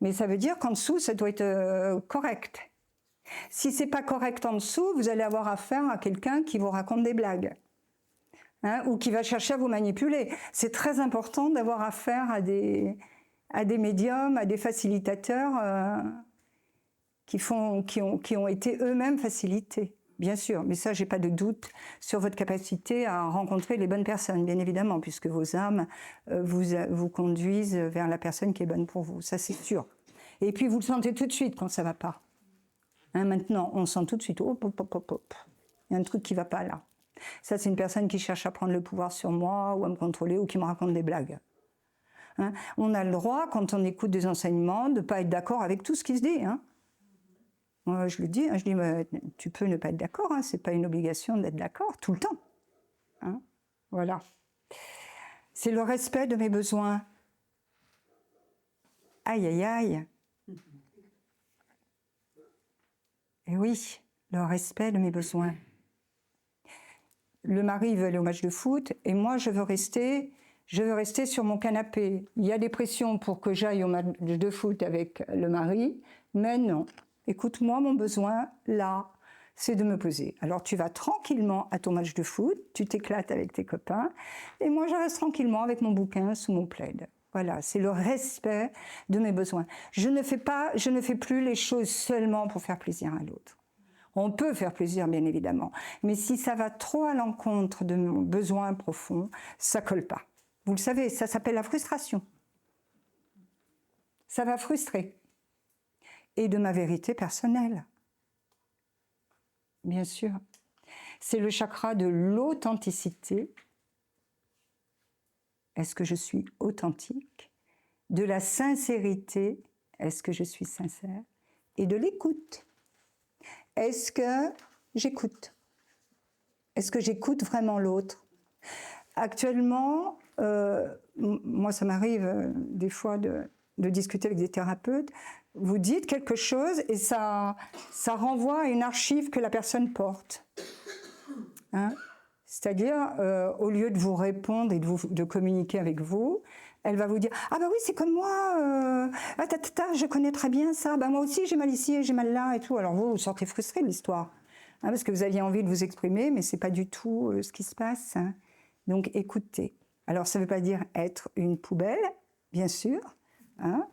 Mais ça veut dire qu'en dessous, ça doit être correct. Si c'est pas correct en dessous, vous allez avoir affaire à quelqu'un qui vous raconte des blagues. Hein, ou qui va chercher à vous manipuler. C'est très important d'avoir affaire à des médiums, à des facilitateurs qui ont été eux-mêmes facilités. Bien sûr, mais ça, j'ai pas de doute sur votre capacité à rencontrer les bonnes personnes, bien évidemment, puisque vos âmes vous conduisent vers la personne qui est bonne pour vous, ça c'est sûr. Et puis vous le sentez tout de suite quand ça va pas. Hein, maintenant, on sent tout de suite, hop, hop, hop, hop. Il y a un truc qui va pas là. Ça, c'est une personne qui cherche à prendre le pouvoir sur moi ou à me contrôler ou qui me raconte des blagues. Hein, on a le droit, quand on écoute des enseignements, de ne pas être d'accord avec tout ce qui se dit. Hein. Moi, je le dis, hein, je dis, tu peux ne pas être d'accord, hein, ce n'est pas une obligation d'être d'accord tout le temps. Hein, voilà. C'est le respect de mes besoins. Aïe, aïe, aïe. Et oui, le respect de mes besoins. Le mari veut aller au match de foot et moi, je veux rester sur mon canapé. Il y a des pressions pour que j'aille au match de foot avec le mari, mais non. Écoute-moi, mon besoin, là, c'est de me poser. Alors, tu vas tranquillement à ton match de foot, tu t'éclates avec tes copains, et moi, je reste tranquillement avec mon bouquin sous mon plaid. Voilà, c'est le respect de mes besoins. Je ne fais plus les choses seulement pour faire plaisir à l'autre. On peut faire plaisir, bien évidemment, mais si ça va trop à l'encontre de mon besoin profond, ça colle pas. Vous le savez, ça s'appelle la frustration. Ça va frustrer. et de ma vérité personnelle. Bien sûr. C'est le chakra de l'authenticité. Est-ce que je suis authentique? De la sincérité. Est-ce que je suis sincère? Et de l'écoute. Est-ce que j'écoute? Est-ce que j'écoute vraiment l'autre? Actuellement, moi ça m'arrive des fois de discuter avec des thérapeutes, vous dites quelque chose et ça renvoie à une archive que la personne porte. Hein? C'est-à-dire, au lieu de vous répondre et de communiquer avec vous, elle va vous dire « Ah bah oui, c'est comme moi, je connais très bien ça, bah moi aussi j'ai mal ici et j'ai mal là et tout. » Alors vous sortez frustré de l'histoire, hein, parce que vous aviez envie de vous exprimer, mais c'est pas du tout ce qui se passe. Hein. Donc écoutez. Alors ça ne veut pas dire être une poubelle, bien sûr, hein,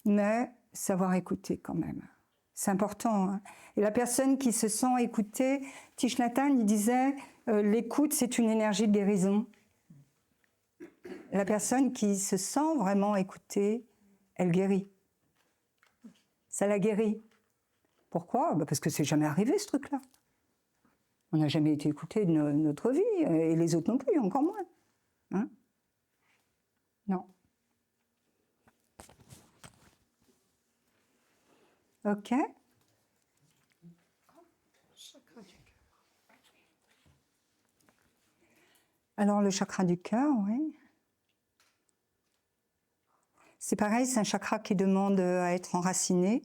mais savoir écouter quand même. C'est important. Hein. Et la personne qui se sent écoutée, Thich Nhat Hanh, il disait l'écoute, c'est une énergie de guérison. La personne qui se sent vraiment écoutée, elle guérit. Ça la guérit. Pourquoi? Parce que c'est jamais arrivé ce truc-là. On n'a jamais été écouté de notre vie, et les autres non plus, encore moins. Hein? Non. Ok. Alors le chakra du cœur, oui. C'est pareil, c'est un chakra qui demande à être enraciné.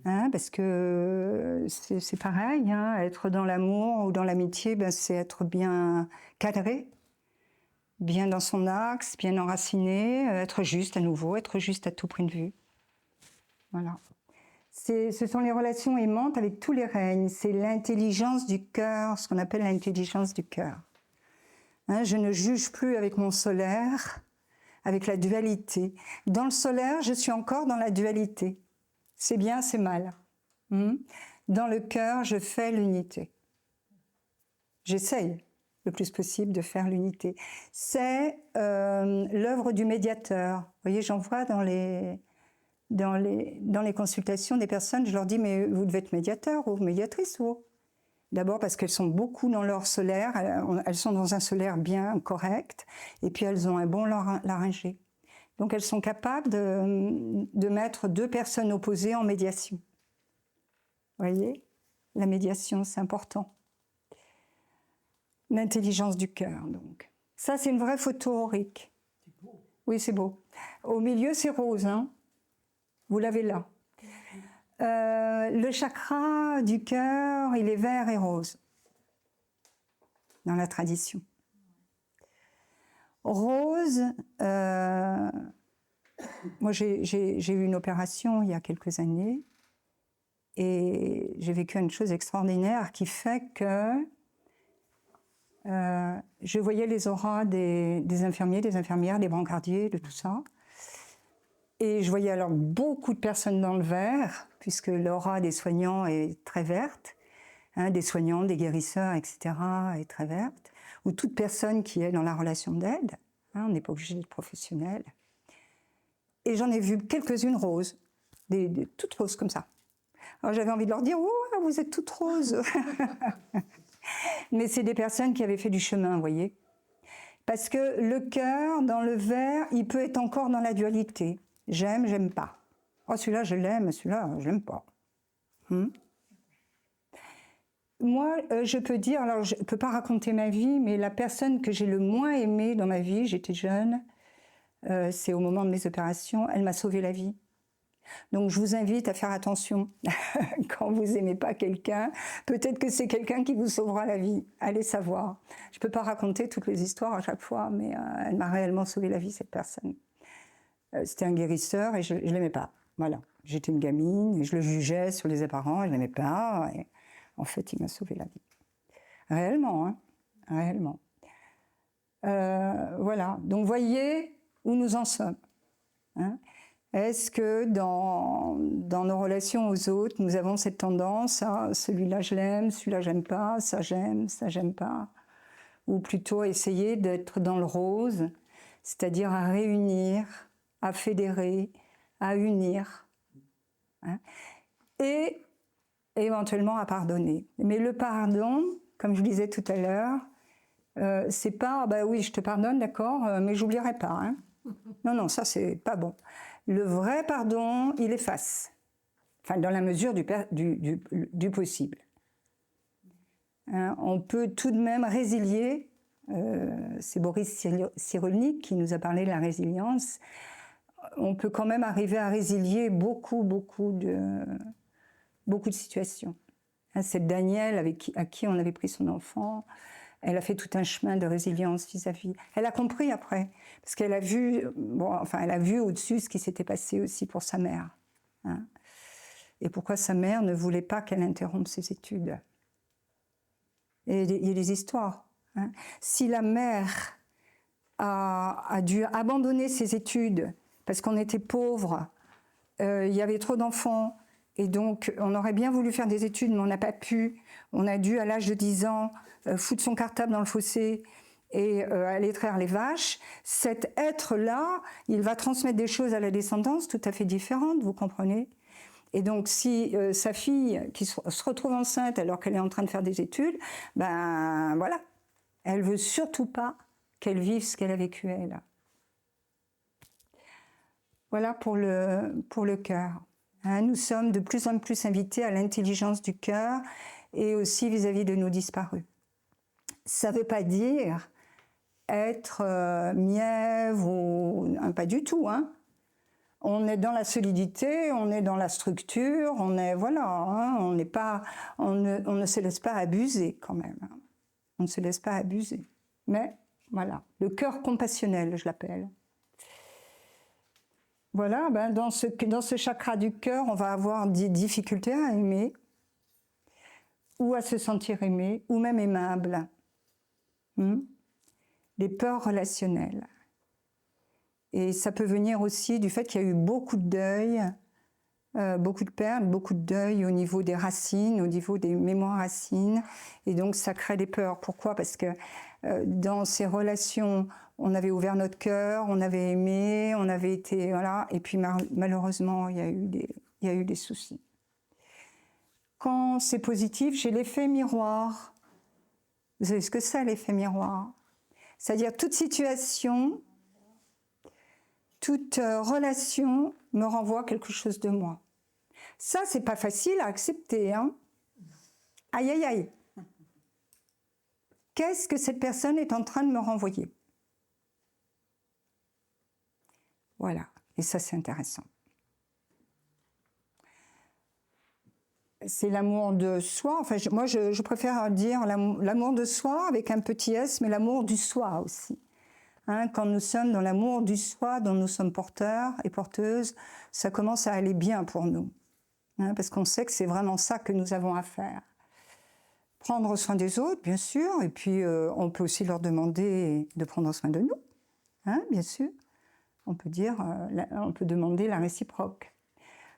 Hein, parce que c'est pareil, hein, être dans l'amour ou dans l'amitié, ben, c'est être bien cadré, bien dans son axe, bien enraciné, être juste à nouveau, être juste à tout point de vue. Voilà. Ce sont les relations aimantes avec tous les règnes, c'est l'intelligence du cœur, ce qu'on appelle l'intelligence du cœur. Hein, je ne juge plus avec mon solaire, avec la dualité. Dans le solaire, je suis encore dans la dualité. C'est bien, c'est mal. Dans le cœur, je fais l'unité. J'essaye le plus possible de faire l'unité. C'est l'œuvre du médiateur. Vous voyez, j'en vois dans les consultations des personnes, je leur dis, mais vous devez être médiateur ou médiatrice. Ou... D'abord parce qu'elles sont beaucoup dans leur solaire, elles sont dans un solaire bien correct, et puis elles ont un bon laryngé. Donc elles sont capables de mettre deux personnes opposées en médiation. Vous voyez? La médiation, c'est important. L'intelligence du cœur, donc. Ça, c'est une vraie photo aurique. C'est beau. Oui, c'est beau. Au milieu, c'est rose, hein? Vous l'avez là. Le chakra du cœur, il est vert et rose, dans la tradition. Rose, moi j'ai eu une opération il y a quelques années et j'ai vécu une chose extraordinaire qui fait que je voyais les auras des infirmiers, des infirmières, des brancardiers, de tout ça. Et je voyais alors beaucoup de personnes dans le vert, puisque l'aura des soignants est très verte, hein, des soignants, des guérisseurs, etc., est très verte, ou toute personne qui est dans la relation d'aide, hein, on n'est pas obligé d'être professionnel. Et j'en ai vu quelques-unes roses, toutes roses comme ça. Alors j'avais envie de leur dire « Oh, vous êtes toutes roses !» Mais c'est des personnes qui avaient fait du chemin, vous voyez. Parce que le cœur, dans le vert, il peut être encore dans la dualité. J'aime, j'aime pas. Oh, celui-là, je l'aime, celui-là, je l'aime pas. Moi, je peux dire, alors je ne peux pas raconter ma vie, mais la personne que j'ai le moins aimée dans ma vie, j'étais jeune, c'est au moment de mes opérations, elle m'a sauvé la vie. Donc je vous invite à faire attention. Quand vous n'aimez pas quelqu'un, peut-être que c'est quelqu'un qui vous sauvera la vie. Allez savoir. Je ne peux pas raconter toutes les histoires à chaque fois, mais elle m'a réellement sauvé la vie, cette personne. C'était un guérisseur et je ne l'aimais pas. Voilà. J'étais une gamine et je le jugeais sur les apparences, je ne l'aimais pas. Et en fait, il m'a sauvé la vie. Réellement, hein. Réellement. Voilà. Donc voyez où nous en sommes. Hein. Est-ce que dans nos relations aux autres, nous avons cette tendance à celui-là je l'aime, celui-là j'aime pas, ça j'aime pas, ou plutôt essayer d'être dans le rose, c'est-à-dire à réunir, à fédérer, à unir, hein, et éventuellement à pardonner. Mais le pardon, comme je disais tout à l'heure, c'est pas bah oui, je te pardonne, d'accord, mais j'oublierai pas. Hein. Non, non, ça c'est pas bon. Le vrai pardon, il efface, enfin dans la mesure du possible. Hein, on peut tout de même résilier. C'est Boris Cyrulnik qui nous a parlé de la résilience. On peut quand même arriver à résilier beaucoup de situations. Hein, c'est Danielle à qui on avait pris son enfant. Elle a fait tout un chemin de résilience vis-à-vis. Elle a compris après, parce qu'elle a vu, elle a vu au-dessus ce qui s'était passé aussi pour sa mère. Hein, et pourquoi sa mère ne voulait pas qu'elle interrompe ses études. Et il y a des histoires. Hein. Si la mère a dû abandonner ses études parce qu'on était pauvre, il y avait trop d'enfants, et donc on aurait bien voulu faire des études, mais on n'a pas pu. On a dû, à l'âge de 10 ans, foutre son cartable dans le fossé et aller traire les vaches. Cet être-là, il va transmettre des choses à la descendance tout à fait différentes, vous comprenez ? Et donc, si sa fille, qui se retrouve enceinte alors qu'elle est en train de faire des études, ben voilà, elle veut surtout pas qu'elle vive ce qu'elle a vécu elle. Voilà pour le cœur. Hein, nous sommes de plus en plus invités à l'intelligence du cœur et aussi vis-à-vis de nos disparus. Ça ne veut pas dire être mièvre ou pas du tout, hein. On est dans la solidité, on est dans la structure, on est voilà, hein, on ne se laisse pas abuser quand même. Hein. On ne se laisse pas abuser. Mais voilà, le cœur compassionnel, je l'appelle. Voilà, ben dans ce chakra du cœur, on va avoir des difficultés à aimer, ou à se sentir aimé, ou même aimable. Des peurs relationnelles. Et ça peut venir aussi du fait qu'il y a eu beaucoup de deuil, beaucoup de pertes, beaucoup de deuil au niveau des racines, au niveau des mémoires racines. Et donc ça crée des peurs. Pourquoi ? Parce que dans ces relations, on avait ouvert notre cœur, on avait aimé, on avait été... Voilà, et puis malheureusement, il y a eu des soucis. Quand c'est positif, j'ai l'effet miroir. Vous savez ce que c'est, l'effet miroir ? C'est-à-dire toute situation... Toute relation me renvoie quelque chose de moi. Ça, c'est pas facile à accepter, hein. Aïe, aïe, aïe. Qu'est-ce que cette personne est en train de me renvoyer ? Voilà. Et ça, c'est intéressant. C'est l'amour de soi. Enfin, moi, je préfère dire l'amour de soi avec un petit S, mais l'amour du soi aussi. Hein, quand nous sommes dans l'amour du soi dont nous sommes porteurs et porteuses, ça commence à aller bien pour nous. Hein, parce qu'on sait que c'est vraiment ça que nous avons à faire. Prendre soin des autres, bien sûr, et puis on peut aussi leur demander de prendre soin de nous. Hein, bien sûr. On peut demander la réciproque.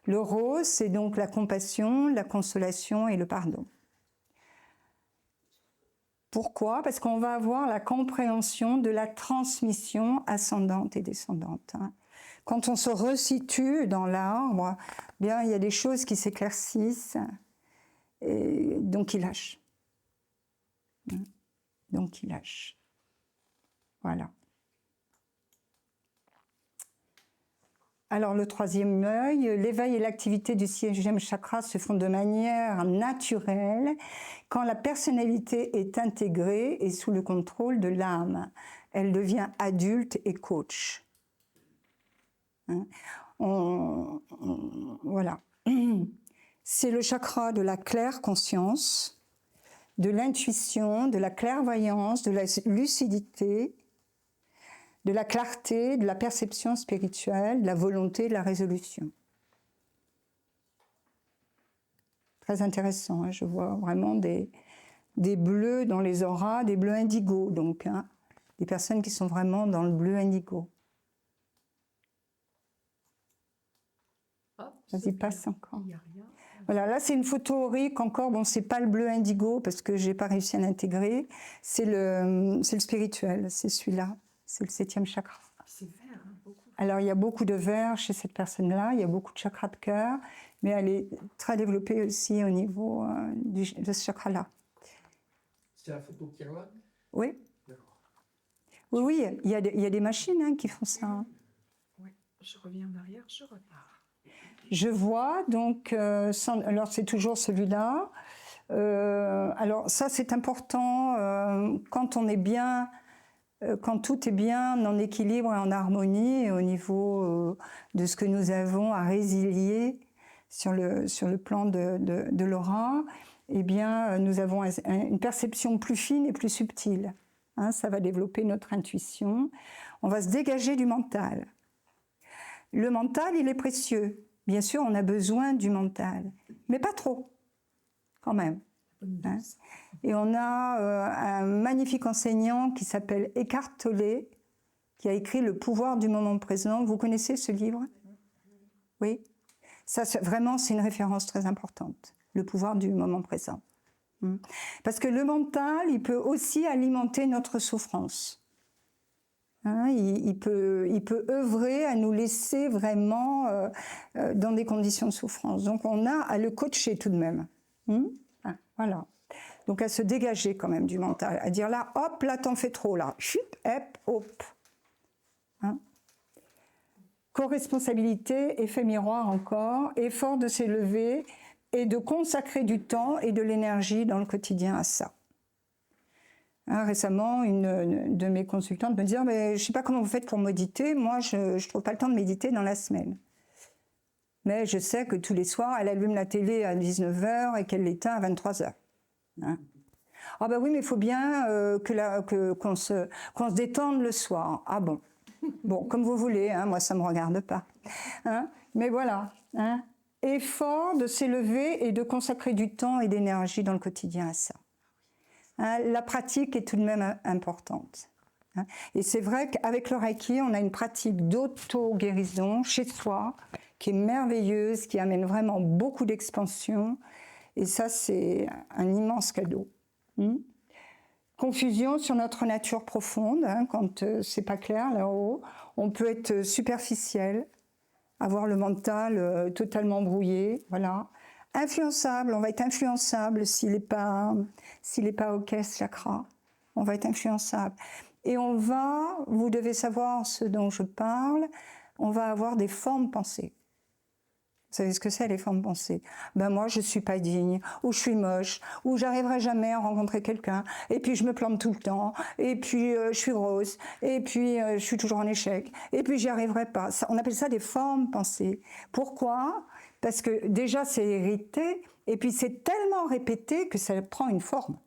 Le rose, c'est donc la compassion, la consolation et le pardon. Pourquoi ? Parce qu'on va avoir la compréhension de la transmission ascendante et descendante. Quand on se resitue dans l'arbre, bien il y a des choses qui s'éclaircissent et donc il lâche. Donc il lâche. Voilà. Alors le troisième œil, l'éveil et l'activité du 6e chakra se font de manière naturelle quand la personnalité est intégrée et sous le contrôle de l'âme. Elle devient adulte et coach. Hein? Voilà. C'est le chakra de la claire conscience, de l'intuition, de la clairvoyance, de la lucidité, de la clarté, de la perception spirituelle, de la volonté, de la résolution. Très intéressant, hein, je vois vraiment des bleus dans les auras, des bleus indigo, donc, hein, des personnes qui sont vraiment dans le bleu indigo. Vas-y, passe encore. Voilà, là c'est une photo aurique encore, bon c'est pas le bleu indigo parce que j'ai pas réussi à l'intégrer, c'est le spirituel, c'est celui-là. C'est le 7e chakra. C'est vert, hein, beaucoup. Alors, il y a beaucoup de vert chez cette personne-là, il y a beaucoup de chakras de cœur, mais elle est très développée aussi au niveau de ce chakra-là. C'est la photo qui est là? Oui, D'accord. oui, il y a des machines qui font ça. Hein. Oui, je reviens en arrière, je repars. Je vois, donc, alors c'est toujours celui-là. Alors ça, c'est important quand on est bien, quand tout est bien en équilibre et en harmonie au niveau de ce que nous avons à résilier sur le plan de l'aura, eh bien, nous avons une perception plus fine et plus subtile. Hein, ça va développer notre intuition. On va se dégager du mental. Le mental, il est précieux. Bien sûr, on a besoin du mental, mais pas trop, quand même. Hein. Et on a un magnifique enseignant qui s'appelle Eckhart Tolle, qui a écrit Le pouvoir du moment présent. Vous connaissez ce livre? Oui. Ça, vraiment, c'est une référence très importante. Le pouvoir du moment présent. Parce que le mental, il peut aussi alimenter notre souffrance. Hein, il peut œuvrer à nous laisser vraiment dans des conditions de souffrance. Donc on a à le coacher tout de même. Voilà. Donc à se dégager quand même du mental, à dire là, hop, là t'en fais trop, là, chut, hop. Hein. Co-responsabilité, effet miroir encore, effort de s'élever et de consacrer du temps et de l'énergie dans le quotidien à ça. Hein, récemment, une de mes consultantes me disait mais je ne sais pas comment vous faites pour méditer, moi je ne trouve pas le temps de méditer dans la semaine. Mais je sais que tous les soirs, elle allume la télé à 19h et qu'elle l'éteint à 23h. Hein. Ah ben oui, mais il faut bien qu'on se détende le soir. Ah bon. Bon, comme vous voulez, hein, moi ça ne me regarde pas. Hein, mais voilà. Hein, effort de s'élever et de consacrer du temps et d'énergie dans le quotidien à ça. Hein, la pratique est tout de même importante. Hein, et c'est vrai qu'avec le Reiki, on a une pratique d'auto-guérison chez soi qui est merveilleuse, qui amène vraiment beaucoup d'expansion. Et ça, c'est un immense cadeau. Confusion sur notre nature profonde, hein, quand c'est pas clair là-haut. On peut être superficiel, avoir le mental totalement brouillé, voilà. Influençable, on va être influençable s'il n'est pas OK ce chakra. On va être influençable. Et vous devez savoir ce dont je parle, on va avoir des formes pensées. Vous savez ce que c'est les formes pensées? Ben moi je suis pas digne, ou je suis moche, ou j'arriverai jamais à rencontrer quelqu'un, et puis je me plante tout le temps, et puis je suis rose, et puis je suis toujours en échec, et puis j'y arriverai pas. Ça, on appelle ça des formes pensées. Pourquoi? Parce que déjà c'est hérité, et puis c'est tellement répété que ça prend une forme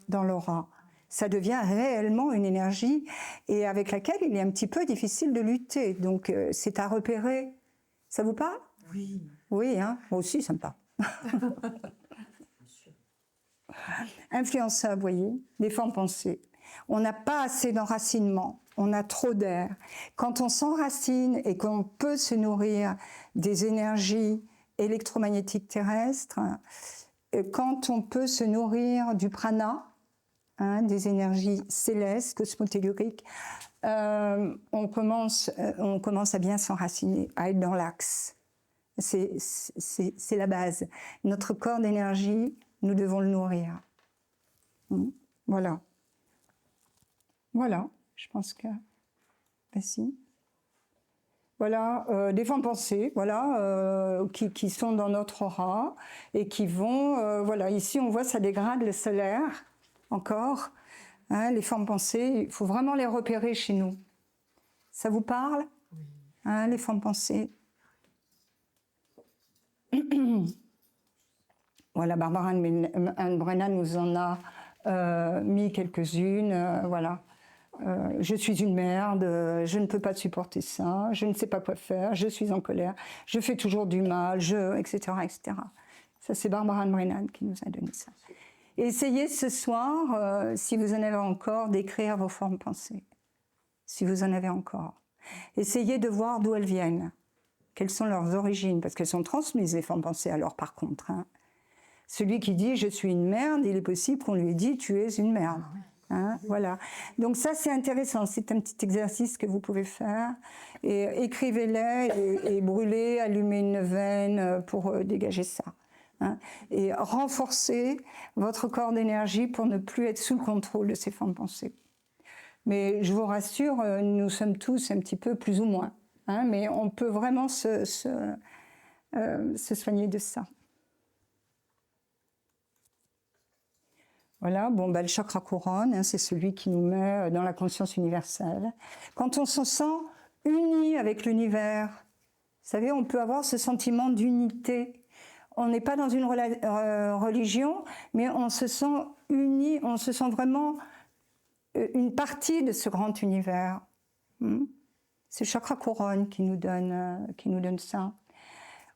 dans l'aura. Ça devient réellement une énergie, et avec laquelle il est un petit peu difficile de lutter. Donc c'est à repérer. Ça vous parle? Oui. Oui, hein, moi aussi, ça me parle. Influençable, vous voyez, des formes pensées. On n'a pas assez d'enracinement, on a trop d'air. Quand on s'enracine et qu'on peut se nourrir des énergies électromagnétiques terrestres, quand on peut se nourrir du prana, hein, des énergies célestes, cosmotelluriques, on commence à bien s'enraciner, à être dans l'axe. C'est la base. Notre corps d'énergie, nous devons le nourrir. Voilà. Voilà, je pense que... Ben si. Voilà, des formes pensées, voilà, qui sont dans notre aura et qui vont... voilà, ici on voit ça dégrade le solaire, encore. Hein, les formes pensées, il faut vraiment les repérer chez nous. Ça vous parle? Oui. Hein, les formes pensées. Voilà, Barbara Ann Brennan nous en a mis quelques-unes. Voilà. Je suis une merde, je ne peux pas supporter ça, je ne sais pas quoi faire, je suis en colère, je fais toujours du mal, etc., etc. Ça, c'est Barbara Ann Brennan qui nous a donné ça. Et essayez ce soir, si vous en avez encore, d'écrire vos formes pensées. Si vous en avez encore. Essayez de voir d'où elles viennent. Quelles sont leurs origines? Parce qu'elles sont transmises, les formes pensées, alors par contre. Hein. Celui qui dit « je suis une merde », il est possible qu'on lui ait dit « tu es une merde ». Hein, voilà. Donc ça, c'est intéressant. C'est un petit exercice que vous pouvez faire. Et écrivez-les et brûlez, allumez une neuvaine pour dégager ça. Hein, et renforcer votre corps d'énergie pour ne plus être sous le contrôle de ces formes de pensée. Mais je vous rassure, nous sommes tous un petit peu plus ou moins. Hein, mais on peut vraiment se soigner de ça. Voilà, bon, le chakra couronne, hein, c'est celui qui nous met dans la conscience universelle. Quand on se sent uni avec l'univers, vous savez, on peut avoir ce sentiment d'unité. On n'est pas dans une religion, mais on se sent uni, on se sent vraiment une partie de ce grand univers. C'est le chakra couronne qui nous donne ça.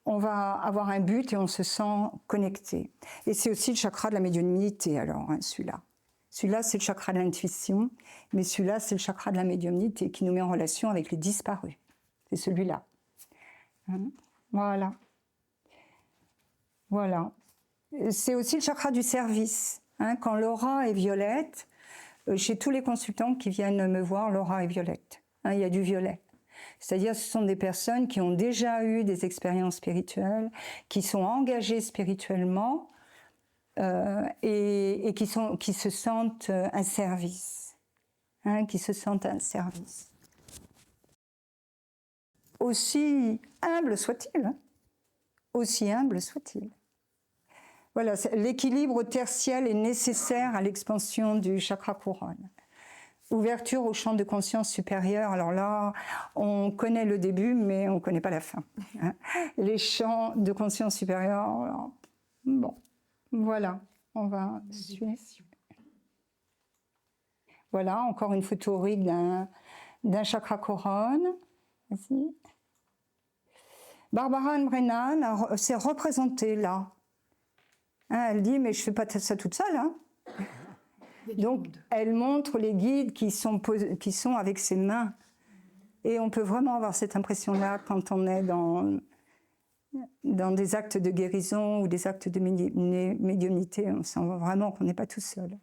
On va avoir un but et on se sent connecté. Et c'est aussi le chakra de la médiumnité, alors, hein, celui-là. Celui-là, c'est le chakra de l'intuition, mais celui-là, c'est le chakra de la médiumnité qui nous met en relation avec les disparus. C'est celui-là. Voilà. Voilà. C'est aussi le chakra du service. Hein, quand l'aura est violette, chez tous les consultants qui viennent me voir, l'aura est violette. Hein, il y a du violet. C'est-à-dire ce sont des personnes qui ont déjà eu des expériences spirituelles, qui sont engagées spirituellement et qui se sentent un service. Hein, qui se sentent un service. Aussi humble soit-il. Hein, aussi humble soit-il. Voilà, l'équilibre tertiel est nécessaire à l'expansion du chakra couronne. Ouverture au champ de conscience supérieur. Alors là, on connaît le début, mais on ne connaît pas la fin. Hein. Les champs de conscience supérieure, alors, bon, voilà, on va suivre. Voilà, encore une photo horrible d'un chakra couronne. Vas-y. Barbara Ann Brennan s'est représentée là. Hein, elle dit, mais je ne fais pas ça toute seule. Hein. Donc, elle montre les guides qui sont avec ses mains. Et on peut vraiment avoir cette impression-là quand on est dans des actes de guérison ou des actes de médiumnité. On sent vraiment qu'on n'est pas tout seul.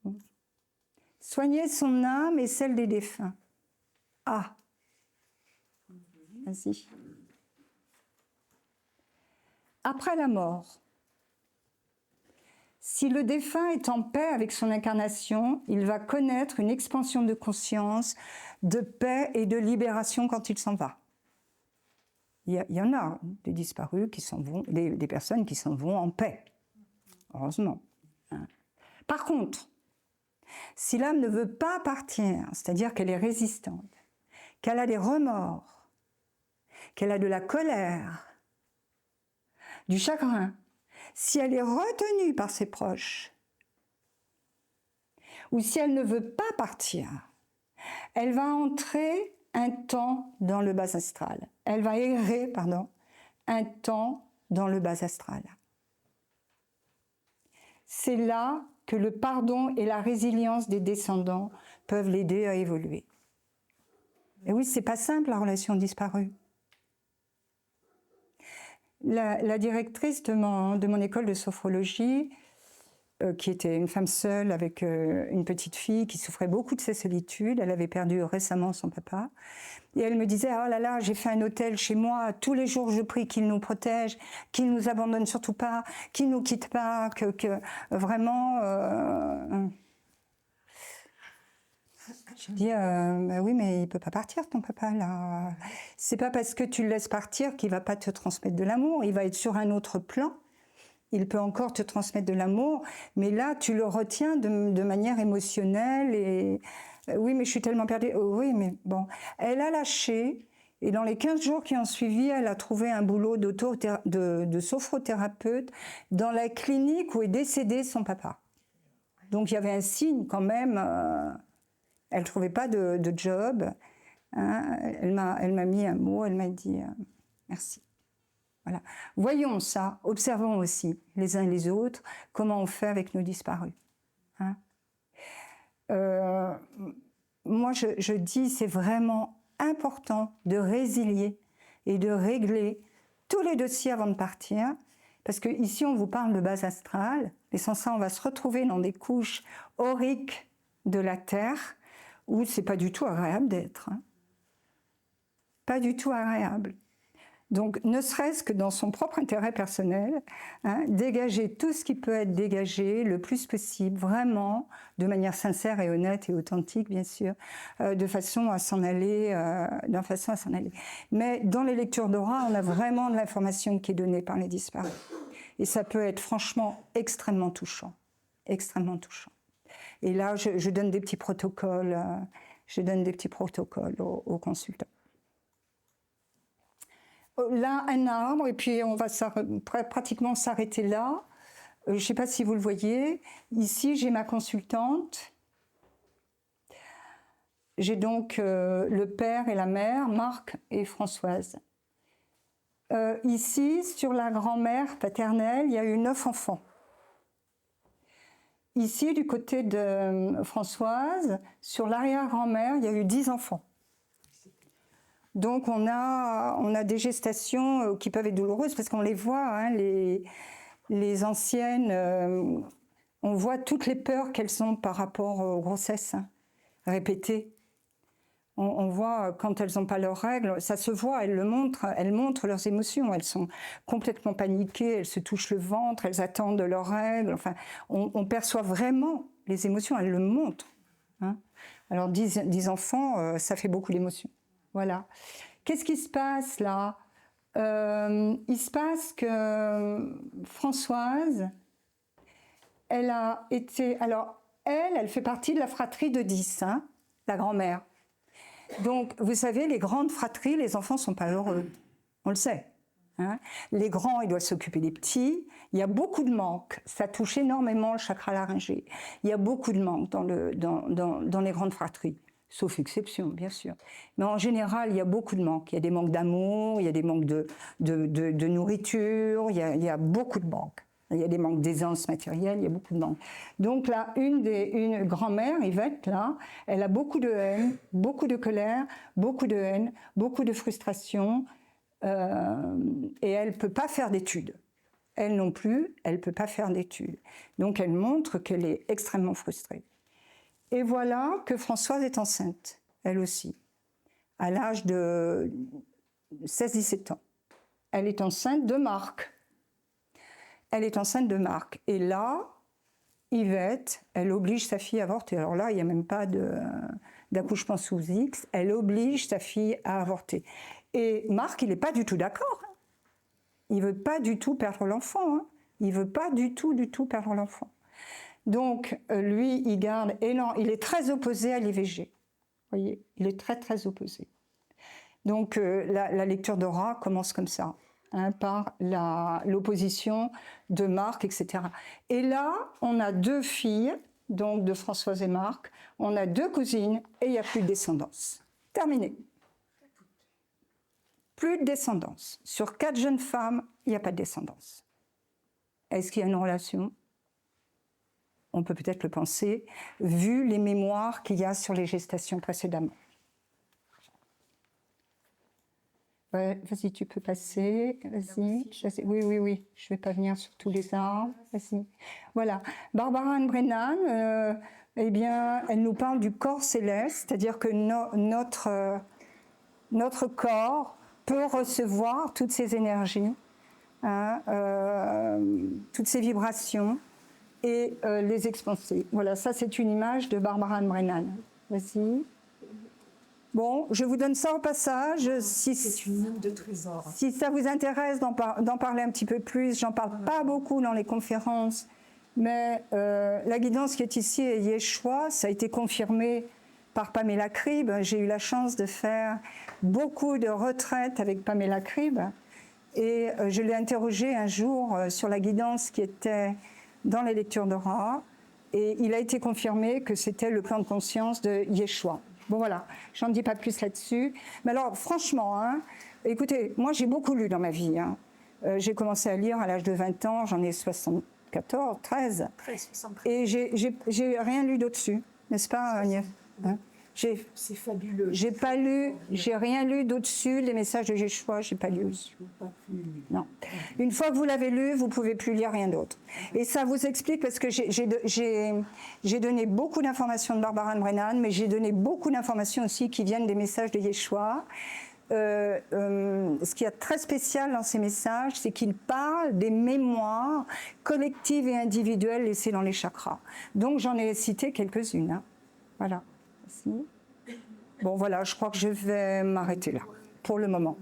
Bon. Soigner son âme et celle des défunts. Ah, vas-y. Après la mort, si le défunt est en paix avec son incarnation, il va connaître une expansion de conscience, de paix et de libération quand il s'en va. Il y en a des disparus qui s'en vont, des personnes qui s'en vont en paix, heureusement. Par contre, si l'âme ne veut pas partir, c'est-à-dire qu'elle est résistante, qu'elle a des remords, qu'elle a de la colère, du chagrin, si elle est retenue par ses proches, ou si elle ne veut pas partir, elle va entrer un temps dans le bas astral. Elle va errer, un temps dans le bas astral. C'est là que le pardon et la résilience des descendants peuvent l'aider à évoluer. Et oui, c'est pas simple la relation disparue. La directrice de mon école de sophrologie, qui était une femme seule avec une petite fille qui souffrait beaucoup de sa solitude, elle avait perdu récemment son papa, et elle me disait « Oh là là, j'ai fait un hôtel chez moi, tous les jours je prie qu'il nous protège, qu'il nous abandonne surtout pas, qu'il nous quitte pas, que vraiment... Je dis, bah oui, mais il peut pas partir, ton papa, là. C'est pas parce que tu le laisses partir qu'il va pas te transmettre de l'amour. Il va être sur un autre plan. Il peut encore te transmettre de l'amour, mais là, tu le retiens de manière émotionnelle. Et oui, mais je suis tellement perdue. Oh, oui, mais bon. Elle a lâché, et dans les 15 jours qui ont suivi, elle a trouvé un boulot de sophrothérapeute dans la clinique où est décédé son papa. Donc, il y avait un signe quand même... Elle ne trouvait pas de job. Hein. Elle m'a mis un mot, elle m'a dit merci. Voilà. Voyons ça, observons aussi les uns les autres comment on fait avec nos disparus. Hein. Moi, je dis c'est vraiment important de résilier et de régler tous les dossiers avant de partir, parce qu'ici, on vous parle de base astrale, Et sans ça, on va se retrouver dans des couches auriques de la Terre où c'est pas du tout agréable d'être. Hein. Pas du tout agréable. Donc, ne serait-ce que dans son propre intérêt personnel, hein, dégager tout ce qui peut être dégagé le plus possible, vraiment, de manière sincère et honnête et authentique, bien sûr, de façon à s'en aller, Mais dans les lectures d'aura, on a vraiment de l'information qui est donnée par les disparus. Et ça peut être franchement extrêmement touchant. Extrêmement touchant. Et là, je donne des petits protocoles, aux consultants. Là, un arbre, et puis on va pratiquement s'arrêter là. Je ne sais pas si vous le voyez. Ici, j'ai ma consultante. J'ai donc le père et la mère, Marc et Françoise. Ici, sur la grand-mère paternelle, il y a eu 9 enfants. Ici, du côté de Françoise, sur l'arrière-grand-mère, il y a eu 10 enfants. Donc on a des gestations qui peuvent être douloureuses parce qu'on les voit, hein, les anciennes, on voit toutes les peurs qu'elles ont par rapport aux grossesses, hein, répétées. On voit quand elles n'ont pas leurs règles, ça se voit, elles montrent leurs émotions, elles sont complètement paniquées, elles se touchent le ventre, elles attendent leurs règles, enfin, on perçoit vraiment les émotions, elles le montrent. Hein. Alors 10 enfants, ça fait beaucoup d'émotions. Voilà. Qu'est-ce qui se passe là ? Il se passe que Françoise, elle a été... Alors, elle fait partie de la fratrie de 10, hein, la grand-mère. Donc, vous savez, les grandes fratries, les enfants ne sont pas heureux. On le sait. Hein. Les grands, ils doivent s'occuper des petits. Il y a beaucoup de manques. Ça touche énormément le chakra laryngé. Il y a beaucoup de manques dans les grandes fratries. Sauf exception, bien sûr. Mais en général, il y a beaucoup de manques. Il y a des manques d'amour, il y a des manques de nourriture, il y a beaucoup de manques. Il y a des manques d'aisance matérielle, il y a beaucoup de manques. Donc là, une grand-mère, Yvette, là, elle a beaucoup de haine, beaucoup de colère, beaucoup de haine, beaucoup de frustration, et elle ne peut pas faire d'études. Elle non plus, elle ne peut pas faire d'études. Donc elle montre qu'elle est extrêmement frustrée. Et voilà que Françoise est enceinte, elle aussi, à l'âge de 16-17 ans. Elle est enceinte de Marc. Et là, Yvette, elle oblige sa fille à avorter. Alors là, il n'y a même pas d'accouchement sous X. Elle oblige sa fille à avorter. Et Marc, il n'est pas du tout d'accord. Hein. Il ne veut pas du tout perdre l'enfant. Hein. Il ne veut pas du tout perdre l'enfant. Donc, lui, il est très opposé à l'IVG. Vous voyez, il est très, très opposé. Donc, la lecture d'aura commence comme ça, hein, par l'opposition de Marc, etc. Et là, on a 2 filles, donc de Françoise et Marc, on a 2 cousines, et il n'y a plus de descendance. Terminé. Plus de descendance. Sur 4 jeunes femmes, il n'y a pas de descendance. Est-ce qu'il y a une relation ? On peut peut-être le penser, vu les mémoires qu'il y a sur les gestations précédemment. Ouais, vas-y, tu peux passer. Vas-y. Oui. Je ne vais pas venir sur tous les arbres. Vas-y. Voilà. Barbara Ann Brennan, eh bien, elle nous parle du corps céleste, c'est-à-dire que notre corps peut recevoir toutes ces énergies, hein, toutes ces vibrations, et les expanser. Voilà, ça c'est une image de Barbara Ann Brennan. Vas-y. Bon, je vous donne ça au passage. C'est une note de trésor. Si ça vous intéresse d'en parler un petit peu plus, j'en parle pas beaucoup dans les conférences, mais la guidance qui est ici est Yeshua, ça a été confirmé par Pamela Cribb. J'ai eu la chance de faire beaucoup de retraites avec Pamela Cribb, et je l'ai interrogée un jour sur la guidance qui était dans les lectures d'aura, et il a été confirmé que c'était le plan de conscience de Yeshua. Bon voilà, j'en dis pas plus là-dessus. Mais alors franchement, hein, écoutez, moi j'ai beaucoup lu dans ma vie. Hein. J'ai commencé à lire à l'âge de 20 ans, j'en ai 13. Et j'ai rien lu d'au-dessus, n'est-ce pas, Agnès, hein? C'est fabuleux. J'ai pas lu, j'ai rien lu d'au-dessus, les messages de Yeshua, j'ai pas lu. Non. Une fois que vous l'avez lu, vous pouvez plus lire rien d'autre. Et ça vous explique parce que j'ai donné beaucoup d'informations de Barbara Brennan, mais j'ai donné beaucoup d'informations aussi qui viennent des messages de Yeshua. Ce qui est très spécial dans ces messages, c'est qu'il parle des mémoires collectives et individuelles laissées dans les chakras. Donc j'en ai cité quelques-unes. Hein. Voilà. Merci. Bon voilà, je crois que je vais m'arrêter là pour le moment.